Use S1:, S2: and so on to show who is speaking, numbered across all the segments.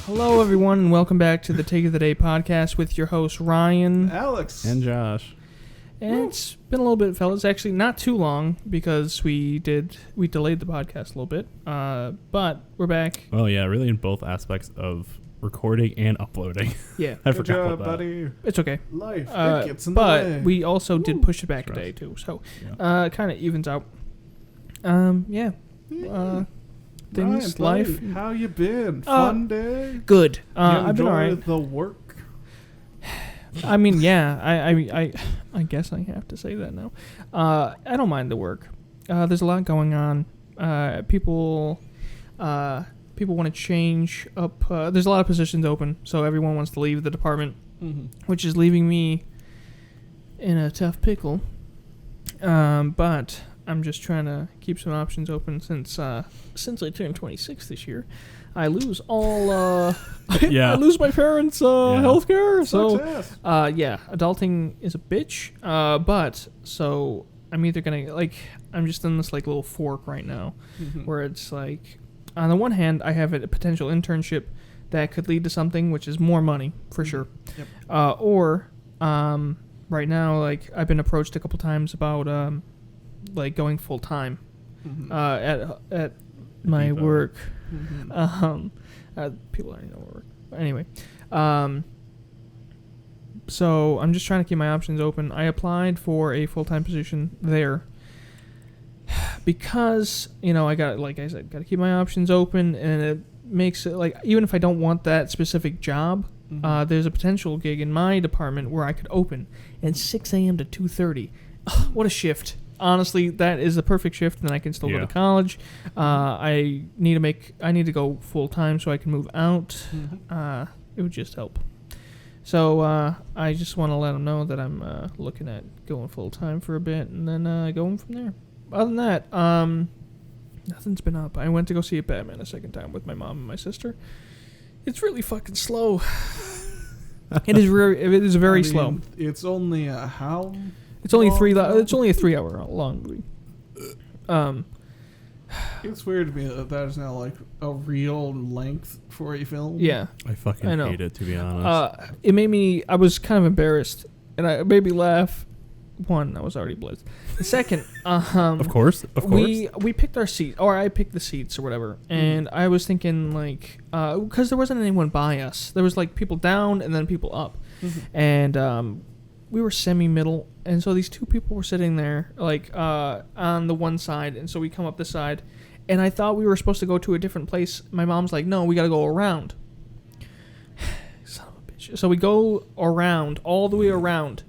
S1: Hello, everyone, and welcome back to the Take of the Day podcast with your host, Ryan.
S2: Alex.
S3: And Josh.
S1: And it's been a little bit, fellas. Actually, not too long because we delayed the podcast a little bit. But we're back.
S3: Oh, yeah, really in both aspects of recording and uploading.
S1: Yeah.
S3: I
S2: Good
S3: forgot
S2: job,
S3: about that.
S2: buddy.
S1: It's okay.
S2: Life, it gets in the
S1: But
S2: way.
S1: we also did push it back a
S3: Stress.
S1: day, too. So,
S3: Yeah.
S1: kind of evens out. Yeah. Things,
S2: Ryan,
S1: life.
S2: buddy, how you been? Fun day?
S1: Good.
S2: You
S1: I've been
S2: enjoy
S1: alright.
S2: the work?
S1: I mean, yeah. I guess I have to say that now. I don't mind the work. There's a lot going on. People want to change up. There's a lot of positions open, so everyone wants to leave the department, which is leaving me in a tough pickle. But I'm just trying to keep some options open since I turned 26 this year. I lose all.
S3: Yeah.
S1: I lose my parents' health care. So,
S2: Success.
S1: yeah, adulting is a bitch. But so I'm either gonna I'm just in this little fork right now, where it's like, on the one hand, I have a potential internship that could lead to something, which is more money for sure.
S2: Yep.
S1: Or right now, I've been approached a couple times about going full time at my
S3: Vivo.
S1: work. People already know work. But anyway, so I'm just trying to keep my options open. I applied for a full-time position there because, I got, like I said, got to keep my options open, and it makes it, even if I don't want that specific job, there's a potential gig in my department where I could open at 6 a.m. to 2:30. What a shift. Honestly, that is the perfect shift, and I can still go
S3: Yeah.
S1: to college. I need to go full time so I can move out. It would just help. So I just want to let them know that I'm looking at going full time for a bit, and then going from there. Other than that, nothing's been up. I went to go see Batman a second time with my mom and my sister. It's really fucking slow. It is very slow.
S2: It's only how?
S1: It's only
S2: long?
S1: It's only a 3-hour long movie.
S2: It's weird to me that is now like a real length for a film.
S1: Yeah.
S3: I fucking
S1: I know.
S3: hate it, to be honest.
S1: It made me. I was kind of embarrassed, and it made me laugh. One, I was already blitzed. The second,
S3: of course.
S1: we picked our seat, or I picked the seats or whatever, and I was thinking because there wasn't anyone by us. There was people down and then people up, and we were semi-middle, and so these two people were sitting there on the one side, and so we come up this side, and I thought we were supposed to go to a different place. My mom's like, no, we got to go around. Son of a bitch. So we go around, all the way around,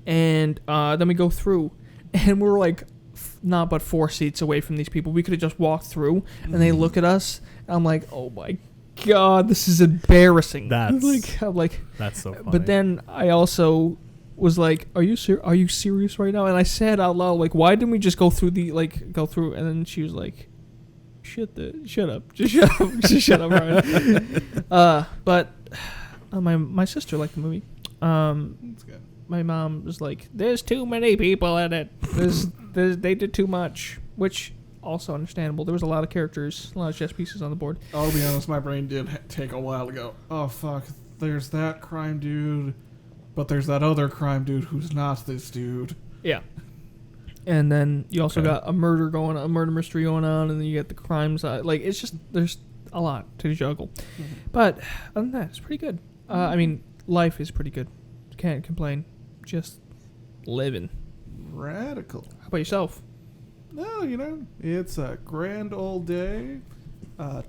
S1: and then we go through, and we're not but 4 seats away from these people. We could have just walked through, and they look at us, and I'm like, oh my God, this is embarrassing.
S3: That's
S1: That's
S3: so funny.
S1: But then I also was like, are you serious right now? And I said out loud, why didn't we just go through go through? And then she was like, shut up. Just shut up, Ryan. But my sister liked the movie.
S2: That's good.
S1: My mom was like, there's too many people in it. They did too much, which also understandable. There was a lot of characters, a lot of chess pieces on the board.
S2: I'll be honest, my brain did take a while to go, oh fuck, there's that crime dude, but there's that other crime dude who's not this dude.
S1: Yeah. And then you also got a murder mystery going on, and then you get the crime side. It's just, there's a lot to juggle. But other than that, it's pretty good. I mean, life is pretty good. Can't complain. Just living.
S2: Radical.
S1: How about yourself?
S2: No, it's a grand old day.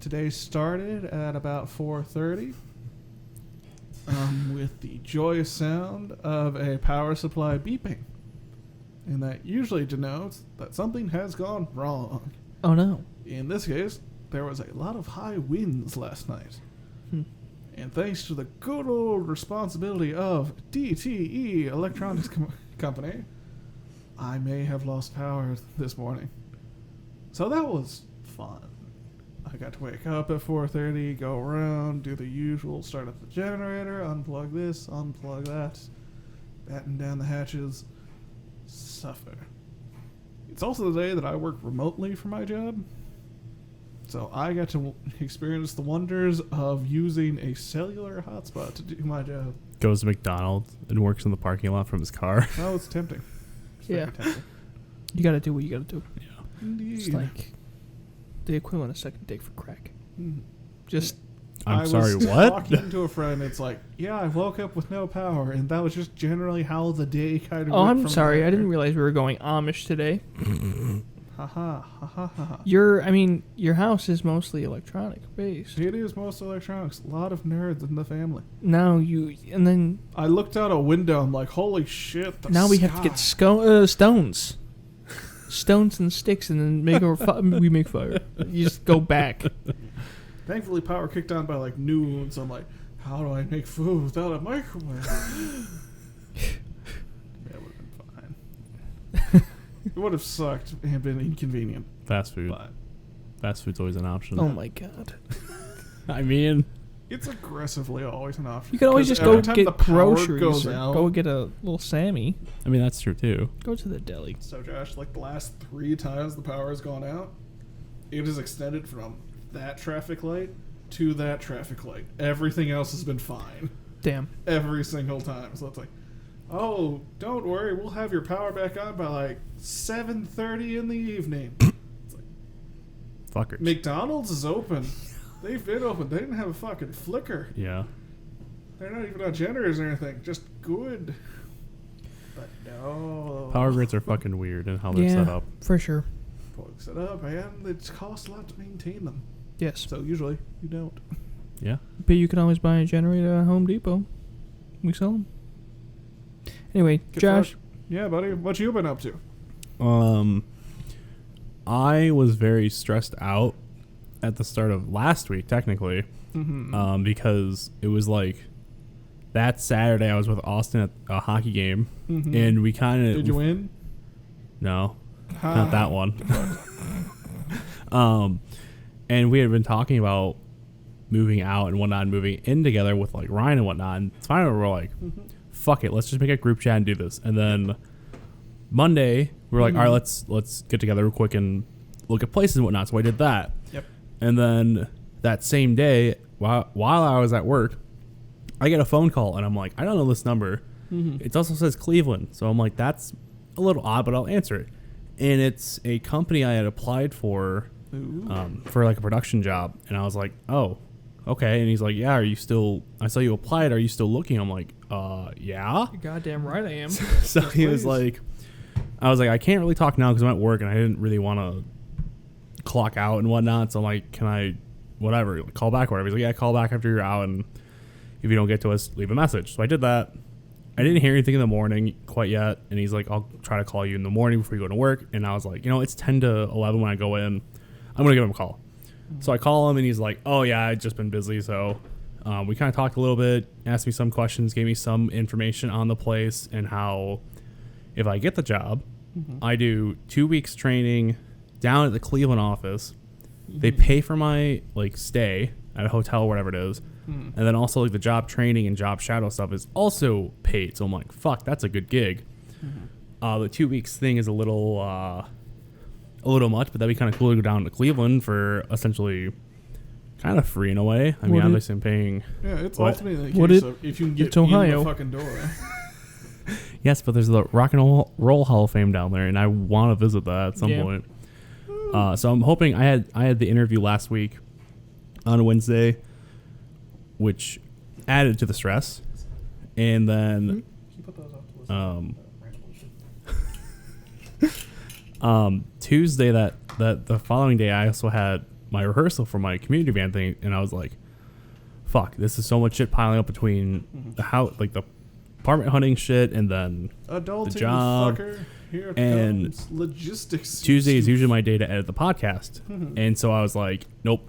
S2: Today started at about 4:30 with the joyous sound of a power supply beeping. And that usually denotes that something has gone wrong.
S1: Oh, no.
S2: In this case, there was a lot of high winds last night. And thanks to the good old responsibility of DTE Electronics Company, I may have lost power this morning. So that was fun. I got to wake up at 4:30, go around, do the usual, start up the generator, unplug this, unplug that, batten down the hatches, suffer. It's also the day that I work remotely for my job. So I got to experience the wonders of using a cellular hotspot to do my job.
S3: Goes to McDonald's and works in the parking lot from his car.
S2: Oh, it's tempting. It's very
S1: Yeah.
S2: tempting.
S1: You gotta do what you gotta do.
S3: Yeah.
S2: Indeed.
S1: It's like the equivalent of second take for crack.
S2: Mhm.
S1: Just
S3: I'm sorry,
S2: was
S3: what?
S2: talking to a friend. It's like, yeah, I woke up with no power, and that was just generally how the day kind of.
S1: oh,
S2: went
S1: I'm
S2: from
S1: sorry.
S2: there.
S1: I didn't realize we were going Amish today.
S2: Ha ha ha ha ha.
S1: Your house is mostly electronic based.
S2: It is most electronics. A lot of nerds in the family.
S1: Now and then
S2: I looked out a window. I'm like, holy shit! The
S1: now we have to get stones, stones and sticks, and then we make fire. You just go back.
S2: Thankfully, power kicked on by like noon, so I'm like, how do I make food without a microwave? That would have been fine. It would have sucked and been inconvenient,
S3: Fast food.
S2: but
S3: Fast food's always an option.
S1: Oh my god!
S3: I mean,
S2: it's aggressively always an option.
S1: You could always
S2: 'Cause
S1: just go
S2: every time the
S1: get
S2: power
S1: groceries
S2: goes
S1: or
S2: out-
S1: go get a little Sammy.
S3: that's true too.
S1: Go to the deli.
S2: So Josh, like the last 3 times the power has gone out, it is extended from that traffic light to that traffic light. Everything else has been fine.
S1: Damn.
S2: Every single time. So it's like, oh, don't worry, we'll have your power back on by like 7:30 in the evening. It's like,
S3: Fuckers.
S2: McDonald's is open. They've been open. They didn't have a fucking flicker.
S3: Yeah.
S2: They're not even on generators or anything. Just good. But no.
S3: Power grids are fucking weird in how they're set up.
S1: for sure.
S2: Set up, and it costs a lot to maintain them.
S1: Yes,
S2: So usually you don't.
S3: Yeah.
S1: but you can always buy a generator at Home Depot. We sell them. Anyway,
S2: Good
S1: Josh.
S2: fuck. Yeah, buddy. What you been up to?
S3: I was very stressed out at the start of last week, technically,
S2: Mm-hmm.
S3: because it was like that Saturday I was with Austin at a hockey game,
S2: Mhm.
S3: and we kind of
S2: Did you win?
S3: No, not that one. And we had been talking about moving out and whatnot, and moving in together with like Ryan and whatnot. And finally, we're like, "Fuck it, let's just make a group chat and do this." And then Monday, we were like, "All right, let's get together real quick and look at places and whatnot." So I did that.
S2: Yep.
S3: And then that same day, while I was at work, I get a phone call, and I'm like, "I don't know this number." It also says Cleveland, so I'm like, "That's a little odd," but I'll answer it. And it's a company I had applied for like a production job, and I was like, "Oh, okay." And he's like, "Yeah, are you still? I saw you applied. Are you still looking?" I'm like, yeah."
S1: You're goddamn right I am.
S3: So he was like, I was like, "I can't really talk now because I'm at work and I didn't really want to clock out and whatnot." So I'm like, "Can I, whatever, call back or whatever?" He's like, "Yeah, call back after you're out, and if you don't get to us, leave a message." So I did that. I didn't hear anything in the morning quite yet, and he's like, "I'll try to call you in the morning before you go to work." And I was like, it's 10 to 11 when I go in. I'm going to give him a call. So I call him, and he's like, "Oh, yeah, I've just been busy." So we kind of talked a little bit, asked me some questions, gave me some information on the place and how if I get the job, I do 2 weeks training down at the Cleveland office. They pay for my stay at a hotel or whatever it is. And then also the job training and job shadow stuff is also paid. So I'm like, fuck, that's a good gig. The 2 weeks thing is a little much, but that'd be kind of cool to go down to Cleveland for essentially kind of free in a way. I mean, obviously I'm paying.
S2: Yeah, it's
S3: What?
S2: ultimately the
S1: What
S2: case
S1: it-
S2: of if you can get
S1: it's
S2: in
S1: Ohio.
S2: the fucking door.
S3: Yes, but there's the Rock and Roll Hall of Fame down there, and I want to visit that at some
S1: Yeah.
S3: point. So I'm hoping I had the interview last week on Wednesday, which added to the stress, and then
S2: Can you put those up to listen?
S3: Tuesday that the following day I also had my rehearsal for my community band thing, and I was like, fuck, this is so much shit piling up between the house, the apartment hunting shit, and then
S2: Adulting,
S3: the job,
S2: fucker. Here it
S3: and
S2: comes. Logistics.
S3: Tuesday is usually my day to edit the podcast. And so I was like, nope,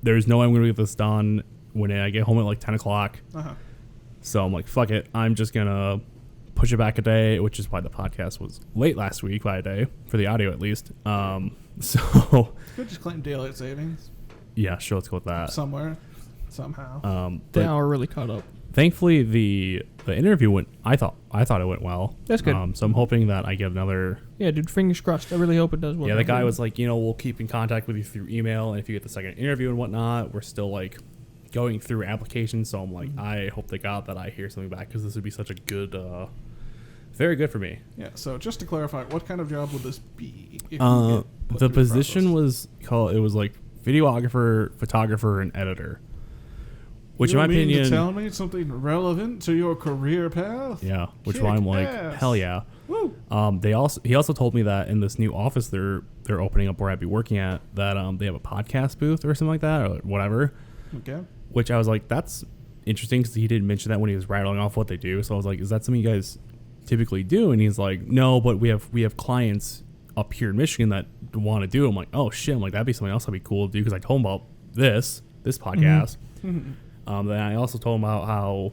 S3: there's no way I'm going to get this done when I get home at like 10 o'clock.
S2: Uh-huh.
S3: So I'm like, fuck it. I'm just going to push it back a day, which is why the podcast was late last week by a day, for the audio at least. So
S2: Could just claim daylight savings
S3: yeah, sure, let's go with that.
S2: somewhere, somehow.
S1: The
S3: But
S1: hour really caught up.
S3: thankfully the interview went. I thought it went well.
S1: That's good.
S3: So I'm hoping that I get another.
S1: Yeah, dude, fingers crossed. I really hope it does well.
S3: Yeah, the guy was like, we'll keep in contact with you through email, and if you get the second interview and whatnot, we're still like going through applications. So I'm like, I hope to God that I hear something back, because this would be such a good, very good for me.
S2: Yeah. So just to clarify, what kind of job would this be? If you
S3: The
S2: get put through
S3: position
S2: process?
S3: was like videographer, photographer, and editor. Which,
S2: You
S3: in my
S2: mean
S3: opinion,
S2: to tell me something relevant to your career path?
S3: yeah. Which
S2: Kick
S3: why I'm like,
S2: ass.
S3: hell yeah.
S2: Woo.
S3: He also told me that in this new office they're opening up where I'd be working at, that they have a podcast booth or something like that, or whatever.
S2: Okay.
S3: Which I was like, that's interesting, because he didn't mention that when he was rattling off what they do. So I was like, is that something you guys typically do? And he's like, no, but we have clients up here in Michigan that want to do it. I'm like, oh shit. I'm like, that'd be something else that'd be cool to do, because I told him about this podcast. Then I also told him about how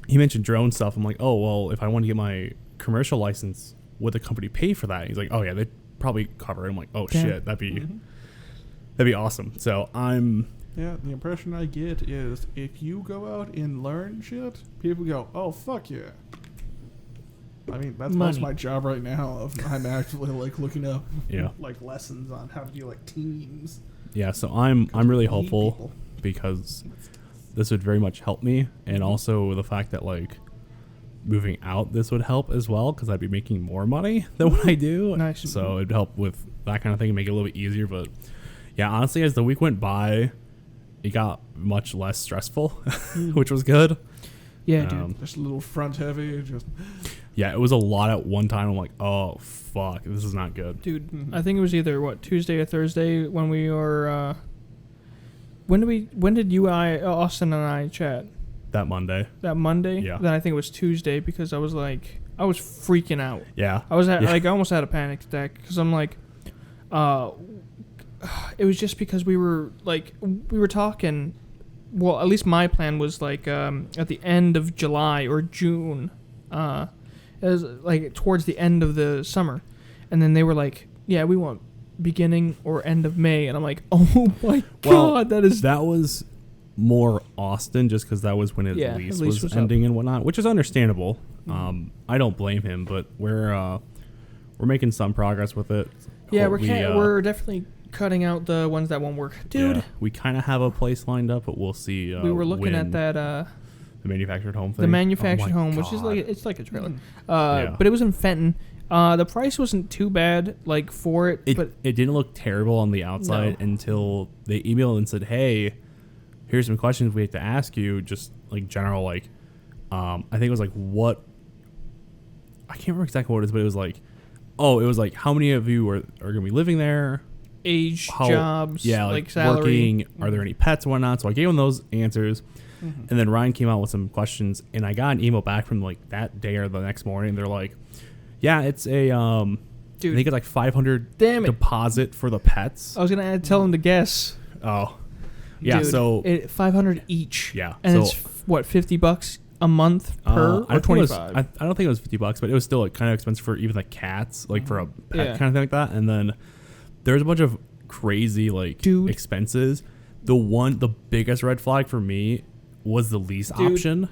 S3: he mentioned drone stuff. I'm like, oh, well, if I want to get my commercial license, would the company pay for that? He's like, oh yeah, they'd probably cover it. I'm like, oh
S1: Damn.
S3: shit, that'd be awesome. So I'm
S2: Yeah, the impression I get is if you go out and learn shit, people go, oh, fuck yeah. I mean, that's
S1: Money.
S2: my job right now. I'm actually like looking up
S3: Yeah.
S2: like lessons on how to do like teams.
S3: yeah. So I'm really
S2: Need
S3: hopeful,
S2: people.
S3: because this would very much help me, and also the fact that like moving out, this would help as well, because I'd be making more money than what I do.
S1: Nice.
S3: So it'd help with that kind of thing and make it a little bit easier. But yeah, honestly, as the week went by, it got much less stressful, which was good.
S1: Yeah, dude.
S2: Just a little front heavy. Just
S3: Yeah, it was a lot at one time. I'm like, oh fuck, this is not good.
S1: Dude, I think it was either Tuesday or Thursday when we were. When did Austin and I chat?
S3: That Monday.
S1: That Monday.
S3: Yeah.
S1: Then I think it was Tuesday, because I was freaking out.
S3: Yeah.
S1: I was
S3: Yeah.
S1: I almost had a panic attack, because I'm like, it was just because we were talking. Well, at least my plan was like at the end of July or June, it was like towards the end of the summer, and then they were like, yeah, we want beginning or end of May, and I'm like, oh my god, that was
S3: more Austin, just because that was when his
S1: Yeah,
S3: lease
S1: his lease
S3: was
S1: was
S3: ending and whatnot, which is understandable. I don't blame him, but we're making some progress with it.
S1: yeah,
S3: Hopefully,
S1: we're definitely cutting out the ones that won't work, dude.
S3: yeah, we kind of have a place lined up, but we'll see.
S1: We were looking
S3: when
S1: at that
S3: the manufactured home thing.
S1: the manufactured
S3: Oh my
S1: home, which is
S3: God.
S1: it's like a trailer,
S3: Yeah.
S1: but it was in Fenton. The price wasn't too bad, like for it, but
S3: It didn't look terrible on the outside until they emailed and said, hey, here's some questions we have to ask you, just like general, like I think it was like what, I can't remember exactly what it is, but it was like how many of you are going to be living there,
S1: age,
S3: how,
S1: jobs,
S3: yeah,
S1: like salary.
S3: working, are there any pets and whatnot? So I gave them those answers, and then Ryan came out with some questions, and I got an email back from like that day or the next morning. They're like, yeah, it's a I
S1: Dude,
S3: think it's like 500
S1: damn it.
S3: deposit for the pets.
S1: I was gonna tell them to guess.
S3: Oh, yeah.
S1: Dude,
S3: So
S1: 500 each.
S3: yeah,
S1: and
S3: so,
S1: it's what, $50 a month per,
S3: I
S1: or
S3: think it was-
S1: 25?
S3: I don't think it was $50, but it was still like kind of expensive for even the cats, like for a pet
S1: Yeah.
S3: kind of thing like that. And then there's a bunch of crazy like
S1: Dude.
S3: expenses. The biggest red flag for me was the lease
S1: Dude.
S3: option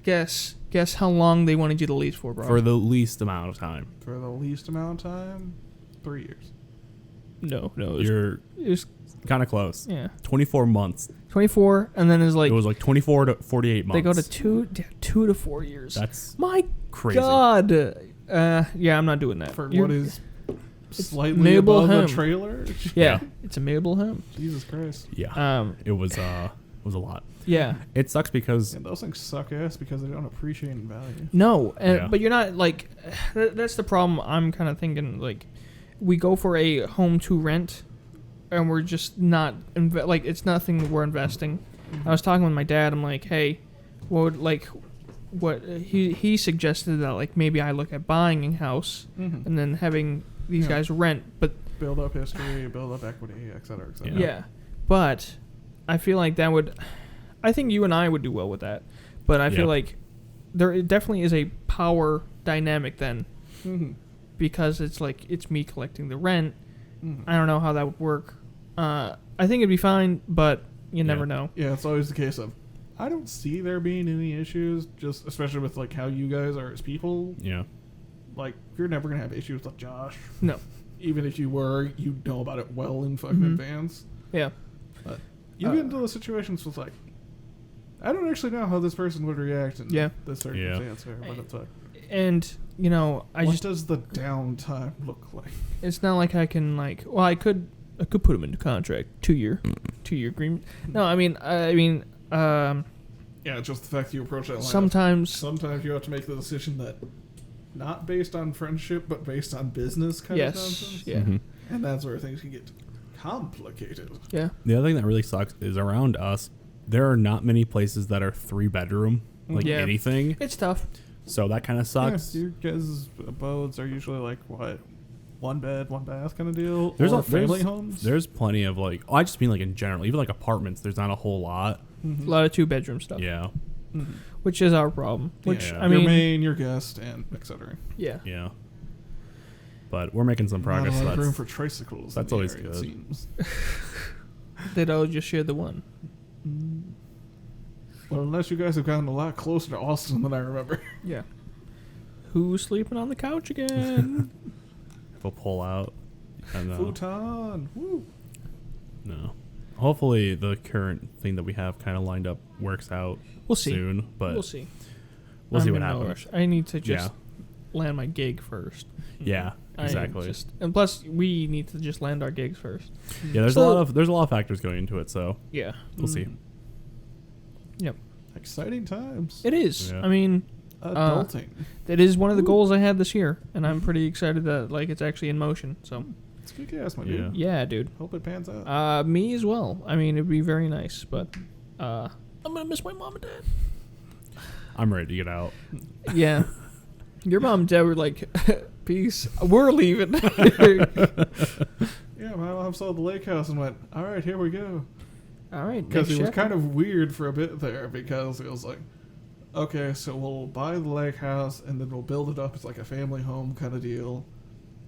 S1: Guess how long they wanted you to lease for, bro?
S3: for the least amount of time.
S2: for the least amount of time, 3 years.
S1: no,
S3: You're
S1: it was
S3: kind of close.
S1: yeah,
S3: 24 months.
S1: 24, and then it's like
S3: It was like 24 to 48 months.
S1: they go to 2 to 4 years.
S3: That's
S1: My
S3: crazy.
S1: God, yeah, I'm not doing that.
S2: For
S1: You're-
S2: what is slightly
S1: mobile
S2: above
S1: home.
S2: a trailer?
S1: yeah, it's a mobile home.
S2: Jesus Christ.
S3: Yeah. It was a lot.
S1: Yeah.
S3: It sucks because
S2: And those things suck ass because they don't appreciate in value.
S1: No,
S3: Yeah.
S1: but you're not like that's the problem. I'm kind of thinking like we go for a home to rent, and we're just not like it's nothing we're investing. I was talking with my dad. I'm like, hey, what he suggested that like maybe I look at buying a house and then having these
S2: Yeah.
S1: guys rent, but
S2: Build up history, build up equity, et cetera, et cetera.
S1: yeah. But I feel like that would. I think you and I would do well with that, but I feel
S3: Yeah.
S1: like there definitely is a power dynamic then. Because it's like it's me collecting the rent. I don't know how that would work. I think it'd be fine, but you never know.
S2: Yeah, it's always the case of, I don't see there being any issues, just especially with like how you guys are as people.
S3: Yeah.
S2: Like, you're never gonna have issues with Josh.
S1: No.
S2: Even if you were, you know about it well in fucking
S1: Mhm.
S2: advance.
S1: Yeah.
S2: But you get into those situations with like, I don't actually know how this person would react in
S1: Yeah.
S2: this circumstance here, but it's like,
S1: And you know, I
S2: what
S1: just
S2: does the downtime look like?
S1: it's not like I can like. Well, I could put him into contract 2-year agreement. No, I mean,
S2: Yeah, just the fact that you approach that line.
S1: sometimes
S2: You have to make the decision that not based on friendship, but based on business kind of
S1: yes,
S2: nonsense.
S1: yeah,
S3: Mhm.
S2: And that's where things can get complicated.
S1: yeah,
S3: The other thing that really sucks is around us, there are not many places that are 3-bedroom, like
S1: Yeah.
S3: anything.
S1: it's tough.
S3: So that kind of sucks.
S2: Yeah, your guys' abodes are usually like what, 1 bed, 1 bath kind of deal.
S3: There's
S2: or
S3: a-
S2: family homes.
S3: There's plenty of like, I just mean like in general, even like apartments, there's not a whole lot.
S2: Mhm.
S1: A lot of 2-bedroom stuff.
S3: Yeah.
S2: Mhm.
S1: Which is our problem. Which
S3: Yeah.
S1: I
S2: your
S1: mean,
S2: main, your guest, and etc.
S1: yeah,
S3: Yeah. But we're making some progress.
S2: Not a
S3: So
S2: lot of room
S3: that's,
S2: for tricycles.
S3: that's
S2: in the
S3: always
S2: area, it
S3: good.
S2: seems.
S1: they'd all just share the one.
S2: Well, unless you guys have gotten a lot closer to Austin than I remember.
S1: Yeah. Who's sleeping on the couch again?
S3: we'll pull out. And,
S2: Futon. Woo.
S3: no. Hopefully the current thing that we have kind of lined up works out
S1: We'll see.
S3: soon. But
S1: We'll see.
S3: we'll see
S1: I'm
S3: what
S1: in no
S3: happens.
S1: rush. I need to just
S3: Yeah.
S1: land my gig first.
S3: Yeah.
S1: I
S3: Exactly.
S1: and plus, we need to just land our gigs first.
S3: Yeah. There's
S1: So-
S3: a lot of factors going into it. So
S1: Yeah.
S3: we'll see.
S2: Mm.
S1: Yep.
S2: Exciting times.
S1: It is.
S3: Yeah.
S1: I mean,
S2: Adulting.
S1: that is one of the
S2: Ooh.
S1: goals I had this year, and I'm pretty excited that like it's actually in motion. So
S2: It's kick ass, my
S3: Yeah.
S2: dude.
S1: yeah, dude.
S2: Hope it pans out.
S1: Me as well. I mean, it'd be very nice, but I'm gonna miss my mom and dad.
S3: I'm ready to get out.
S1: Yeah. Your mom and dad were like, peace. We're leaving.
S2: Yeah, my mom saw the lake house and went, all right, here we go.
S1: All right.
S2: Because
S1: next
S2: it was
S1: chapter.
S2: kind of weird for a bit there because it was like, okay, so we'll buy the lake house and then we'll build it up as like a family home kind of deal.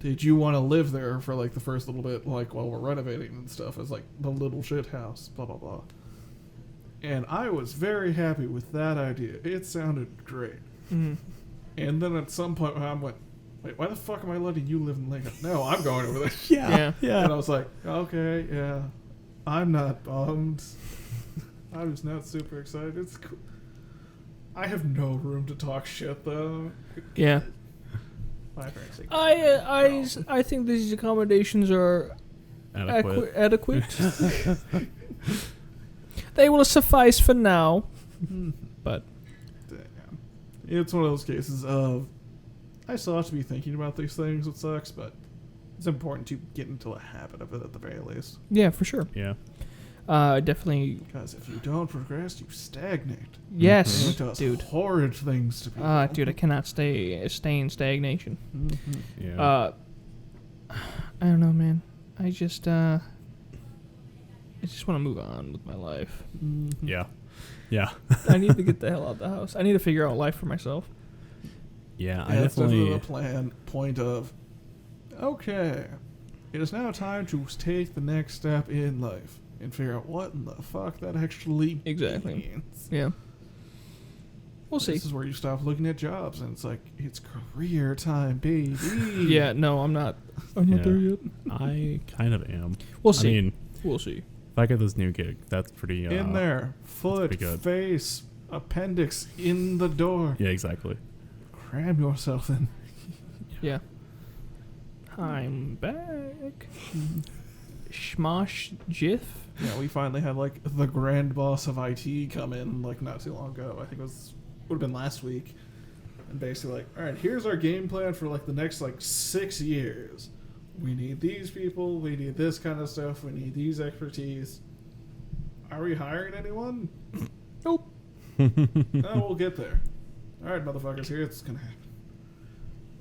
S2: Did you want to live there for like the first little bit, like while we're renovating and stuff, as like the little shit house, blah, blah, blah. And I was very happy with that idea. It sounded great.
S1: Mhm.
S2: And then at some point I went, wait, why the fuck am I letting you live in the lake house? No, I'm going over there.
S1: Yeah.
S2: And I was like, okay, yeah. I'm not bummed. I'm just not super excited. It's cool. I have no room to talk shit, though.
S1: Yeah.
S2: My parents think
S1: I think these accommodations are
S3: Adequate.
S1: They will suffice for now. But
S2: damn. It's one of those cases of I still have to be thinking about these things, it sucks, but it's important to get into a habit of it at the very least.
S1: yeah, for sure.
S3: Yeah.
S1: Definitely.
S2: Because if you don't progress, you stagnate.
S1: Yes,
S2: It does
S1: dude.
S2: horrid things to people.
S1: Dude, I cannot stay in stagnation.
S3: Yeah.
S1: I don't know, man. I just want to move on with my life.
S3: Yeah. Yeah.
S1: I need to get the hell out of the house. I need to figure out life for myself.
S3: Yeah.
S2: Yeah,
S3: I
S2: it's definitely
S3: definitely.
S2: the point of, okay, it is now time to take the next step in life and figure out what in the fuck that actually
S1: Exactly.
S2: means.
S1: Yeah. We'll see.
S2: This is where you stop looking at jobs and it's like, it's career time, baby.
S1: Yeah, no, I'm not. I'm not
S3: Yeah.
S1: there yet.
S3: I kind of am.
S1: We'll see.
S3: I mean,
S1: We'll see.
S3: if I get this new gig, that's pretty.
S2: In there, foot,
S3: pretty good.
S2: face, appendix in the door.
S3: Yeah. Exactly.
S2: Cram yourself in.
S1: Yeah. I'm back. Schmosh Jiff.
S2: Yeah, we finally had like the grand boss of IT come in like not too long ago. I think it would have been last week, and basically like, all right, here's our game plan for like the next like 6 years. We need these people. We need this kind of stuff. We need these expertise. Are we hiring anyone?
S1: Nope.
S2: No, we'll get there. All right, motherfuckers, here's what's gonna happen.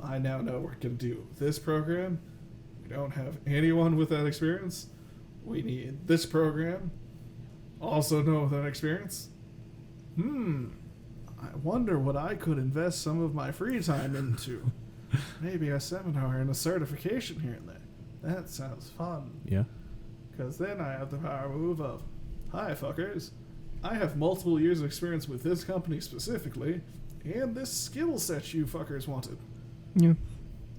S2: I now know we're gonna do this program. We don't have anyone with that experience. We need this program. Also know that experience. I wonder what I could invest some of my free time into. Maybe a seminar and a certification here and there. That sounds fun.
S3: Yeah.
S2: Because then I have the power move of, hi, fuckers. I have multiple years of experience with this company specifically, and this skill set you fuckers wanted.
S1: Yeah.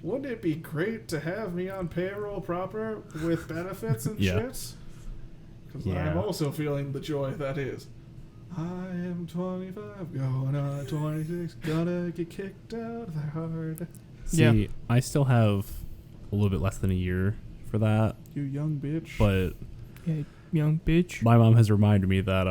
S2: Wouldn't it be great to have me on payroll proper with benefits and
S3: Yeah.
S2: shit? Because
S3: Yeah.
S2: I'm also feeling the joy that is. I am 25, going on 26, gonna get kicked out that hard.
S3: See,
S1: Yeah.
S3: I still have a little bit less than a year for that,
S2: You young bitch.
S3: but
S1: Yeah, young bitch.
S3: my mom has reminded me that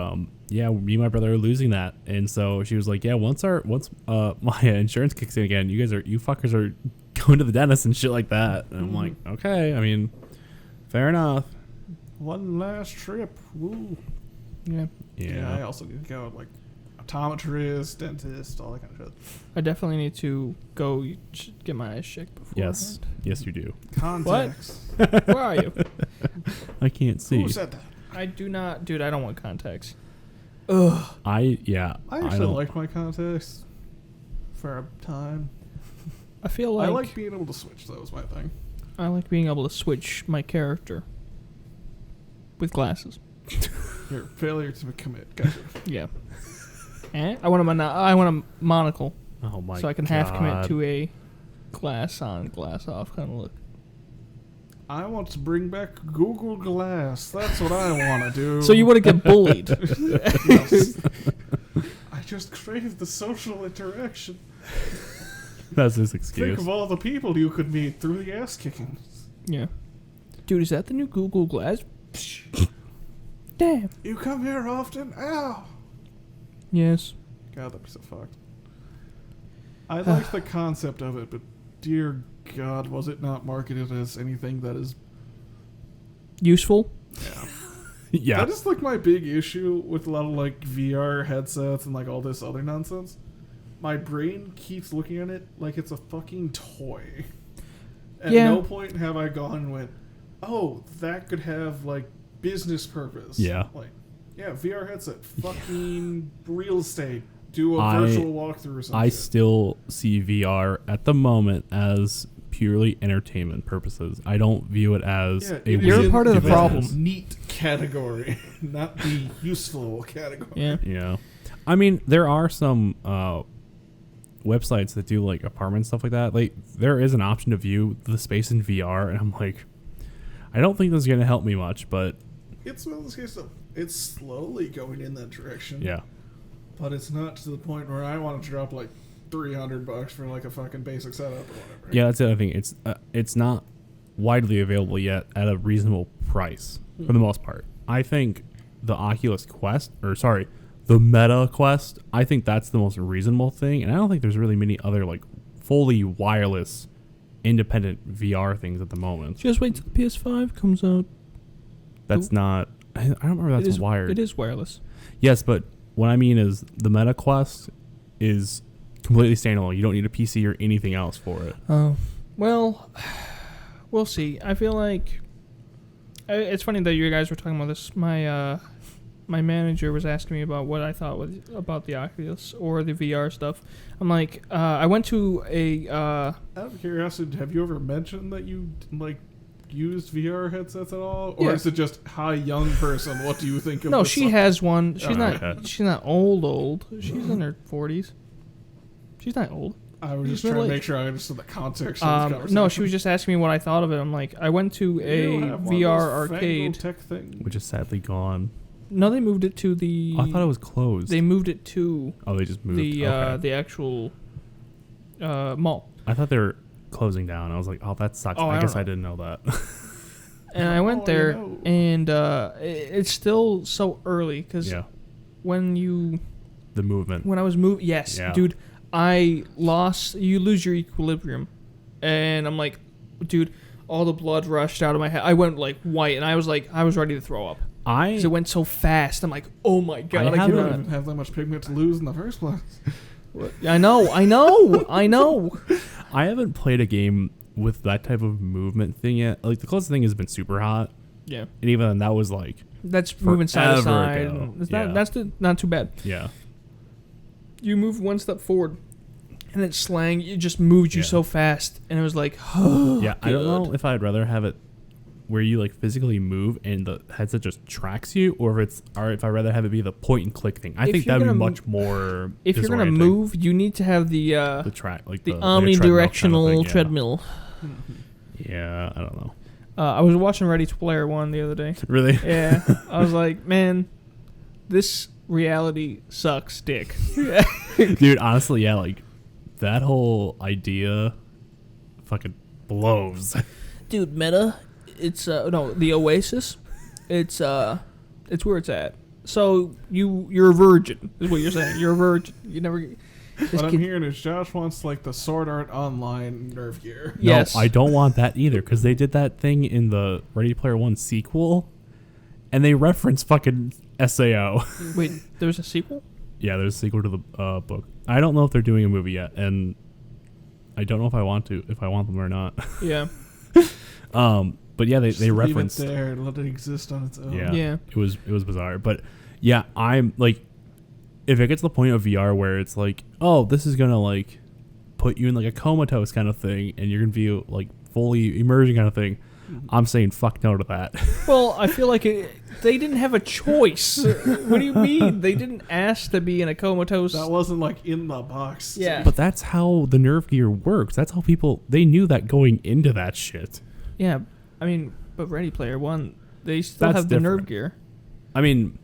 S3: yeah, me and my brother are losing that, and so she was like, yeah, once my insurance kicks in again, you fuckers are going to the dentist and shit like that. And I'm like, okay, I mean, fair enough.
S2: One last trip. Woo.
S1: Yeah.
S2: Yeah, I also need to go like optometrist, dentist, all that kind of shit.
S1: I definitely need to go get my eyes checked before.
S3: Yes, yes, you do.
S2: Contacts.
S1: Where are you?
S3: I can't see.
S2: Who said that?
S1: I do not, dude. I don't want contacts.
S2: Ugh.
S3: I
S2: I actually
S3: don't
S2: like my contacts for a time.
S1: I feel like
S2: I like being able to switch. That was my thing.
S1: I like being able to switch my character with glasses.
S2: Your failure to commit. Gotcha.
S1: Yeah. I want a monocle,
S3: Oh my god.
S1: so I can half commit to a glass on, glass off kind of look.
S2: I want to bring back Google Glass. That's what I want to do.
S1: So you want to get bullied?
S2: Yes. I just crave the social interaction.
S3: That's his
S2: Think
S3: excuse.
S2: of all the people you could meet through the ass kicking.
S1: Yeah. Dude, is that the new Google Glass? Damn.
S2: You come here often? Ow!
S1: Yes.
S2: God, that'd be so fucked. I like the concept of it, but dear God, was it not marketed as anything that is...
S1: Useful?
S2: Yeah.
S3: Yeah.
S2: That is like my big issue with a lot of like VR headsets and like all this other nonsense. My brain keeps looking at it like it's a fucking toy. At
S1: Yeah.
S2: no point have I gone and went, oh, that could have like business purpose.
S3: Yeah.
S2: Like, yeah, VR headset, fucking real estate. Do a
S3: I-
S2: virtual walkthrough or something.
S3: I still see VR at the moment as purely entertainment purposes. I don't view it as
S2: Yeah,
S3: a
S2: it is
S1: You're
S3: weird
S1: part of the
S3: business.
S1: problem.
S2: Neat category, not the useful category.
S1: Yeah.
S3: Yeah. I mean, there are some websites that do like apartment stuff like that. Like, there is an option to view the space in VR, and I'm like, I don't think this is going to help me much, but
S2: It's one of those cases of it's slowly going in that direction.
S3: yeah.
S2: But it's not to the point where I want to drop like $300 for like a fucking basic setup or whatever.
S3: Yeah, that's the other thing. It's not widely available yet at a reasonable price for the most part. I think the Oculus Quest, the Meta Quest, I think that's the most reasonable thing, and I don't think there's really many other like fully wireless independent VR things at the moment.
S1: Just wait till the PS5 comes out.
S3: That's not. I don't remember
S1: It
S3: that's
S1: is
S3: wired.
S1: It is wireless.
S3: Yes, but what I mean is the Meta Quest is completely standalone. You don't need a PC or anything else for it.
S1: Oh, well, we'll see. I feel like it's funny that you guys were talking about this. My manager was asking me about what I thought about the Oculus or the VR stuff. I'm like, I went to a
S2: Out of curiosity, have you ever mentioned that you like used VR headsets at all, or
S1: Yeah.
S2: is it just hi young person? What do you think of?
S1: no,
S2: this
S1: she
S2: sub-
S1: has one. She's
S2: Oh,
S1: not.
S3: okay.
S1: She's not old. She's in her 40s. She's not old.
S2: I was just
S1: She's
S2: trying to
S1: middle-aged.
S2: make sure I understood the context of this conversation.
S1: No, she was just asking me what I thought of it. I'm like, I went to a
S2: You have one of
S1: VR
S2: those
S1: arcade.
S2: fangled tech thing.
S3: Which is sadly gone.
S1: No, they moved it to the.
S3: I thought it was closed.
S1: They moved it to
S3: Oh, they just moved.
S1: the
S3: Okay.
S1: the actual mall.
S3: I thought they were closing down. I was like, oh, that sucks.
S1: Oh, I
S3: I guess
S1: don't
S3: I didn't know that.
S1: And I went
S2: Oh,
S1: there,
S2: no.
S1: and it's still so early because
S3: yeah,
S1: when
S3: the movement.
S1: I was moving, yes,
S3: Yeah.
S1: dude, you lose your equilibrium, and I'm like, dude, all the blood rushed out of my head. I went like white, and I was ready to throw up
S3: I
S1: because it went so fast. I'm like, oh my god,
S3: I
S1: I
S2: You
S3: haven't-
S2: don't
S1: cannot.
S2: even have that much pigment to lose in the first place.
S1: I know.
S3: I haven't played a game with that type of movement thing yet. Like, the closest thing has been Super Hot,
S1: Yeah,
S3: and even then, that was like,
S1: that's moving side to
S3: Forever
S1: side.
S3: ago.
S1: and It's
S3: Yeah.
S1: not too bad.
S3: yeah,
S1: You move one step forward, and it's slang. It just moved you
S3: Yeah.
S1: so fast, and it was like, oh,
S3: yeah. I don't
S1: God.
S3: know if I'd rather have it where you like physically move and the headset just tracks you, or if I'd rather have it be the point and click thing. I think that'd be much more.
S1: If you're gonna move, you need to have the
S3: track, like
S1: the omnidirectional treadmill.
S3: Yeah, I don't know.
S1: I was watching Ready Player One the other day.
S3: Really?
S1: Yeah. I was like, man, this reality sucks dick.
S3: Dude, honestly, yeah, like that whole idea fucking blows.
S1: Dude, Meta, it's the Oasis. It's where it's at. So you're a virgin, is what you're saying. You're a virgin. You never.
S2: What I'm hearing is Josh wants like the Sword Art Online Nerve gear.
S1: Yes.
S3: No, I don't want that either, because they did that thing in the Ready Player One sequel, and they reference fucking SAO.
S1: Wait, there's a sequel?
S3: Yeah, there's a sequel to the book. I don't know if they're doing a movie yet, and I don't know if I want them or not.
S1: Yeah.
S3: But yeah, they referenced.
S2: Leave it there and let it exist on its own.
S3: Yeah. It was bizarre, but yeah, I'm like, if it gets to the point of VR where it's like, oh, this is gonna like put you in like a comatose kind of thing, and you're gonna be like fully immersion kind of thing, I'm saying fuck no to that.
S1: Well, I feel like they didn't have a choice. What do you mean? They didn't ask to be in a comatose.
S2: That wasn't like in the box.
S1: Yeah.
S3: But that's how the nerve gear works. That's how they knew that going into that shit.
S1: Yeah, I mean, but Ready Player One, they still
S3: That's
S1: have the
S3: different.
S1: nerve gear.
S3: I mean,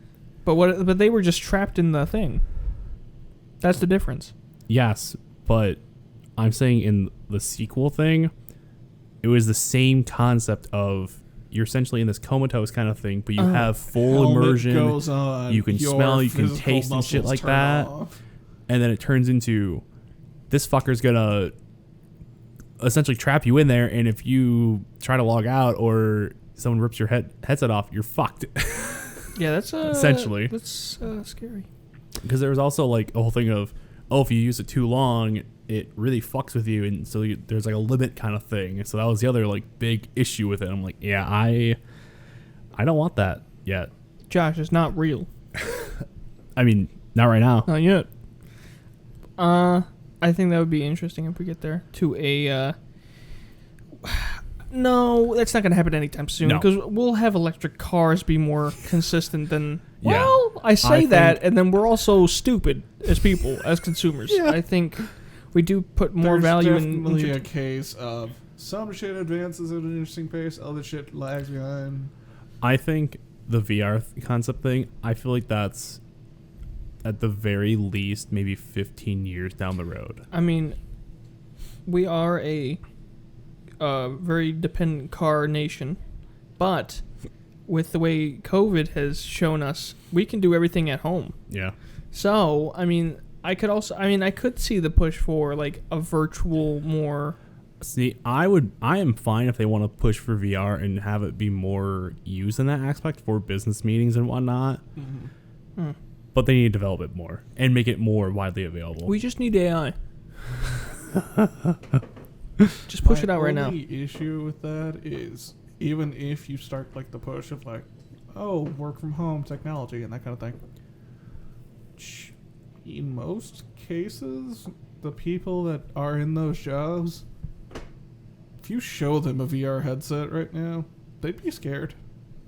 S1: But they were just trapped in the thing. That's the difference.
S3: yes, but I'm saying in the sequel thing, it was the same concept of you're essentially in this comatose kind of thing, but you have full
S2: Helmet
S3: immersion.
S2: goes on,
S3: You can
S2: your
S3: smell, you can
S2: physical
S3: taste and shit
S2: muscles
S3: like
S2: turn
S3: that.
S2: off.
S3: And then it turns into this fucker's gonna essentially trap you in there, and if you try to log out or someone rips your headset off, you're fucked.
S1: Yeah, that's
S3: Essentially.
S1: That's scary.
S3: Because there was also like a whole thing of, oh, if you use it too long, it really fucks with you, and so there's like a limit kind of thing. And so that was the other like big issue with it. I'm like, yeah, I don't want that yet.
S1: Josh, it's not real.
S3: I mean, not right now.
S1: Not yet. I think that would be interesting if we get there to a. No, that's not going to happen anytime soon,
S3: No.
S1: because we'll have electric cars be more consistent than.
S3: Yeah.
S1: Well, I say
S3: I
S1: that,
S3: think-
S1: and then we're also stupid as people, as consumers.
S3: Yeah.
S1: I think we do put more
S2: There's
S1: value
S2: definitely
S1: in.
S2: a case of some shit advances at an interesting pace, other shit lags behind.
S3: I think the VR concept thing, I feel like that's at the very least maybe 15 years down the road.
S1: I mean, we are a very dependent car nation, but with the way COVID has shown us, we can do everything at home.
S3: Yeah.
S1: So, I mean, I could see the push for like a virtual more.
S3: See, I am fine if they want to push for VR and have it be more used in that aspect for business meetings and whatnot.
S1: Hmm.
S3: But they need to develop it more and make it more widely available.
S1: We just need AI. Just push
S2: My
S1: it out right now.
S2: only issue with that is even if you start like the push of like, oh, work from home technology and that kind of thing. In most cases, the people that are in those jobs, if you show them a VR headset right now, they'd be scared.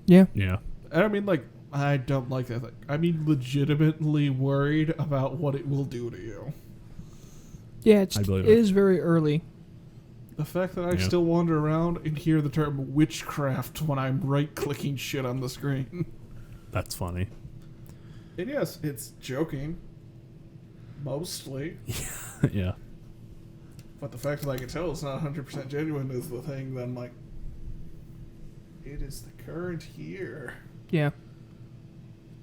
S1: Yeah.
S3: Yeah.
S2: And I mean, like, I don't like that thing. I mean, legitimately worried about what it will do to you.
S1: Yeah,
S3: I believe
S1: it
S3: it.
S1: is very early.
S2: The fact that I
S3: Yeah.
S2: still wander around and hear the term witchcraft when I'm right-clicking shit on the screen.
S3: That's funny.
S2: And yes, it's joking. Mostly.
S3: Yeah.
S2: But the fact that I can tell it's not 100% genuine is the thing that I'm like, it is the current year.
S1: Yeah.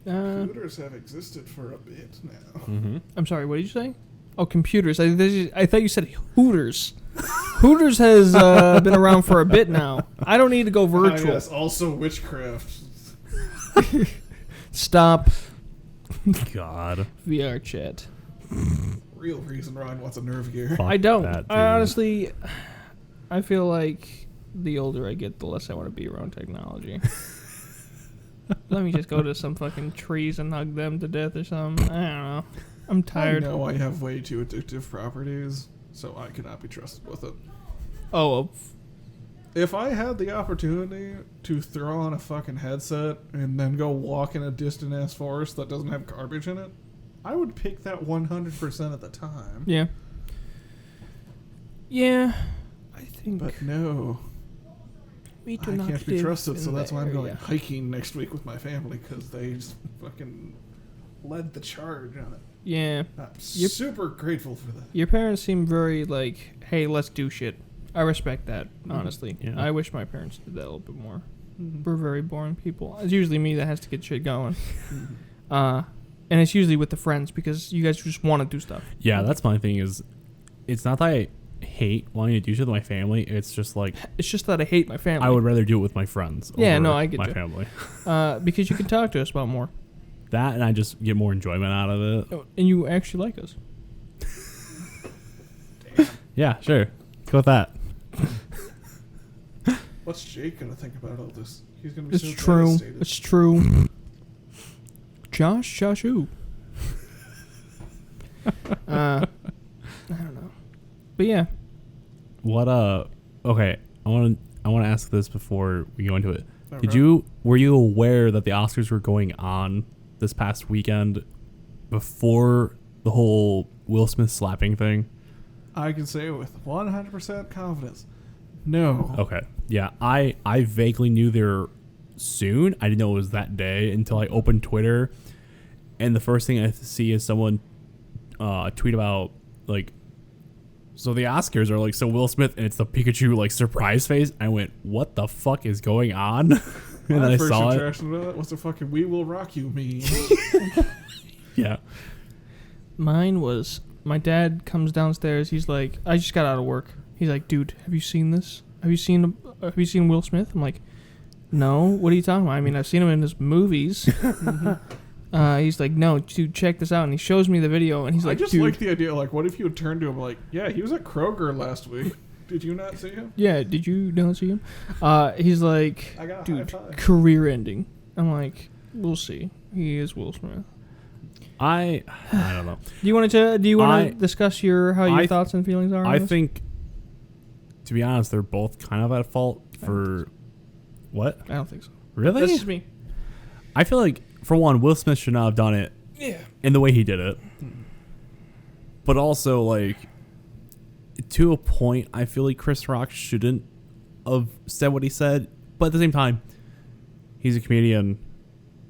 S2: Computers have existed for a bit now.
S3: Mm-hmm.
S1: I'm sorry, what did you say? Oh, computers. I thought you said Hooters. Hooters has been around for a bit now. I don't need to go virtual.
S2: Yes, also witchcraft.
S1: Stop
S3: God.
S1: VR chat.
S2: Real reason Ryan wants a nerve gear.
S3: Fuck
S1: I don't.
S3: that, dude.
S1: I honestly, I feel like the older I get, the less I want to be around technology. Let me just go to some fucking trees and hug them to death or something. I don't know. I'm tired.
S2: I know I have way too addictive properties, so I cannot be trusted with it.
S1: Oh,
S2: If I had the opportunity to throw on a fucking headset and then go walk in a distant ass forest that doesn't have garbage in it, I would pick that 100% of the time.
S1: Yeah. Yeah. I think
S2: But no,
S1: we do
S2: I
S1: not
S2: can't be
S1: live
S2: trusted,
S1: in
S2: so that's
S1: the
S2: why I'm going
S1: area.
S2: hiking next week with my family because they just fucking led the charge on it.
S1: Yeah.
S2: I'm
S1: Yep.
S2: super grateful for that.
S1: Your parents seem very like, hey, let's do shit. I respect that, honestly.
S3: Yeah.
S1: I wish my parents did that a little bit more.
S2: Mhm.
S1: We're very boring people. It's usually me that has to get shit going. And it's usually with the friends because you guys just want to do stuff.
S3: Yeah, that's my thing is, it's not that I hate wanting to do shit with my family. It's just like,
S1: It's just that I hate my family.
S3: I would rather do it with my friends.
S1: Yeah,
S3: over
S1: no, I get
S3: my
S1: you.
S3: family.
S1: Because you can talk to us about more.
S3: That, and I just get more enjoyment out of it.
S1: Oh, and you actually like us.
S3: Yeah, sure. Go with that.
S2: What's Jake gonna think about all this? He's gonna be
S1: It's
S2: so
S1: true.
S2: devastated.
S1: It's true. Joshu. I don't know. But yeah.
S3: What okay, I want to ask this before we go into it.
S2: Alright.
S3: Were you aware that the Oscars were going on this past weekend before the whole Will Smith slapping thing?
S2: I can say with 100% confidence, no.
S3: Okay. Yeah, I vaguely knew they were soon. I didn't know it was that day until I opened Twitter, and the first thing I see is someone tweet about like, so the Oscars are like, so Will Smith, and it's the Pikachu like surprise face. I went, what the fuck is going on? And then I
S2: My first
S3: saw it.
S2: interaction with that was the fucking "We Will Rock You" meme.
S3: Yeah.
S1: Mine was my dad comes downstairs. He's like, I just got out of work. He's like, dude, have you seen this? Have you seen Will Smith? I'm like, no. What are you talking about? I mean, I've seen him in his movies. He's like, no, dude, check this out. And he shows me the video, and he's
S2: I
S1: like,
S2: just
S1: dude,
S2: like the idea. Like, what if you would turn to him like, "Yeah, he was at Kroger last week. Did you not see him?
S1: yeah, did you not see him? He's like,
S2: I got a
S1: dude,
S2: high five."
S1: career ending. I'm like, we'll see. He is Will Smith.
S3: I don't know.
S1: Do you want to
S3: I-
S1: discuss how your
S3: I-
S1: thoughts and feelings are? On
S3: I
S1: this?
S3: think, to be honest, they're both kind of at fault for what?
S1: I don't think so.
S3: Really?
S1: That's just me.
S3: I feel like, for one, Will Smith should not have done it
S1: Yeah.
S3: in the way he did it. But also, like, to a point, I feel like Chris Rock shouldn't have said what he said. But at the same time, he's a comedian.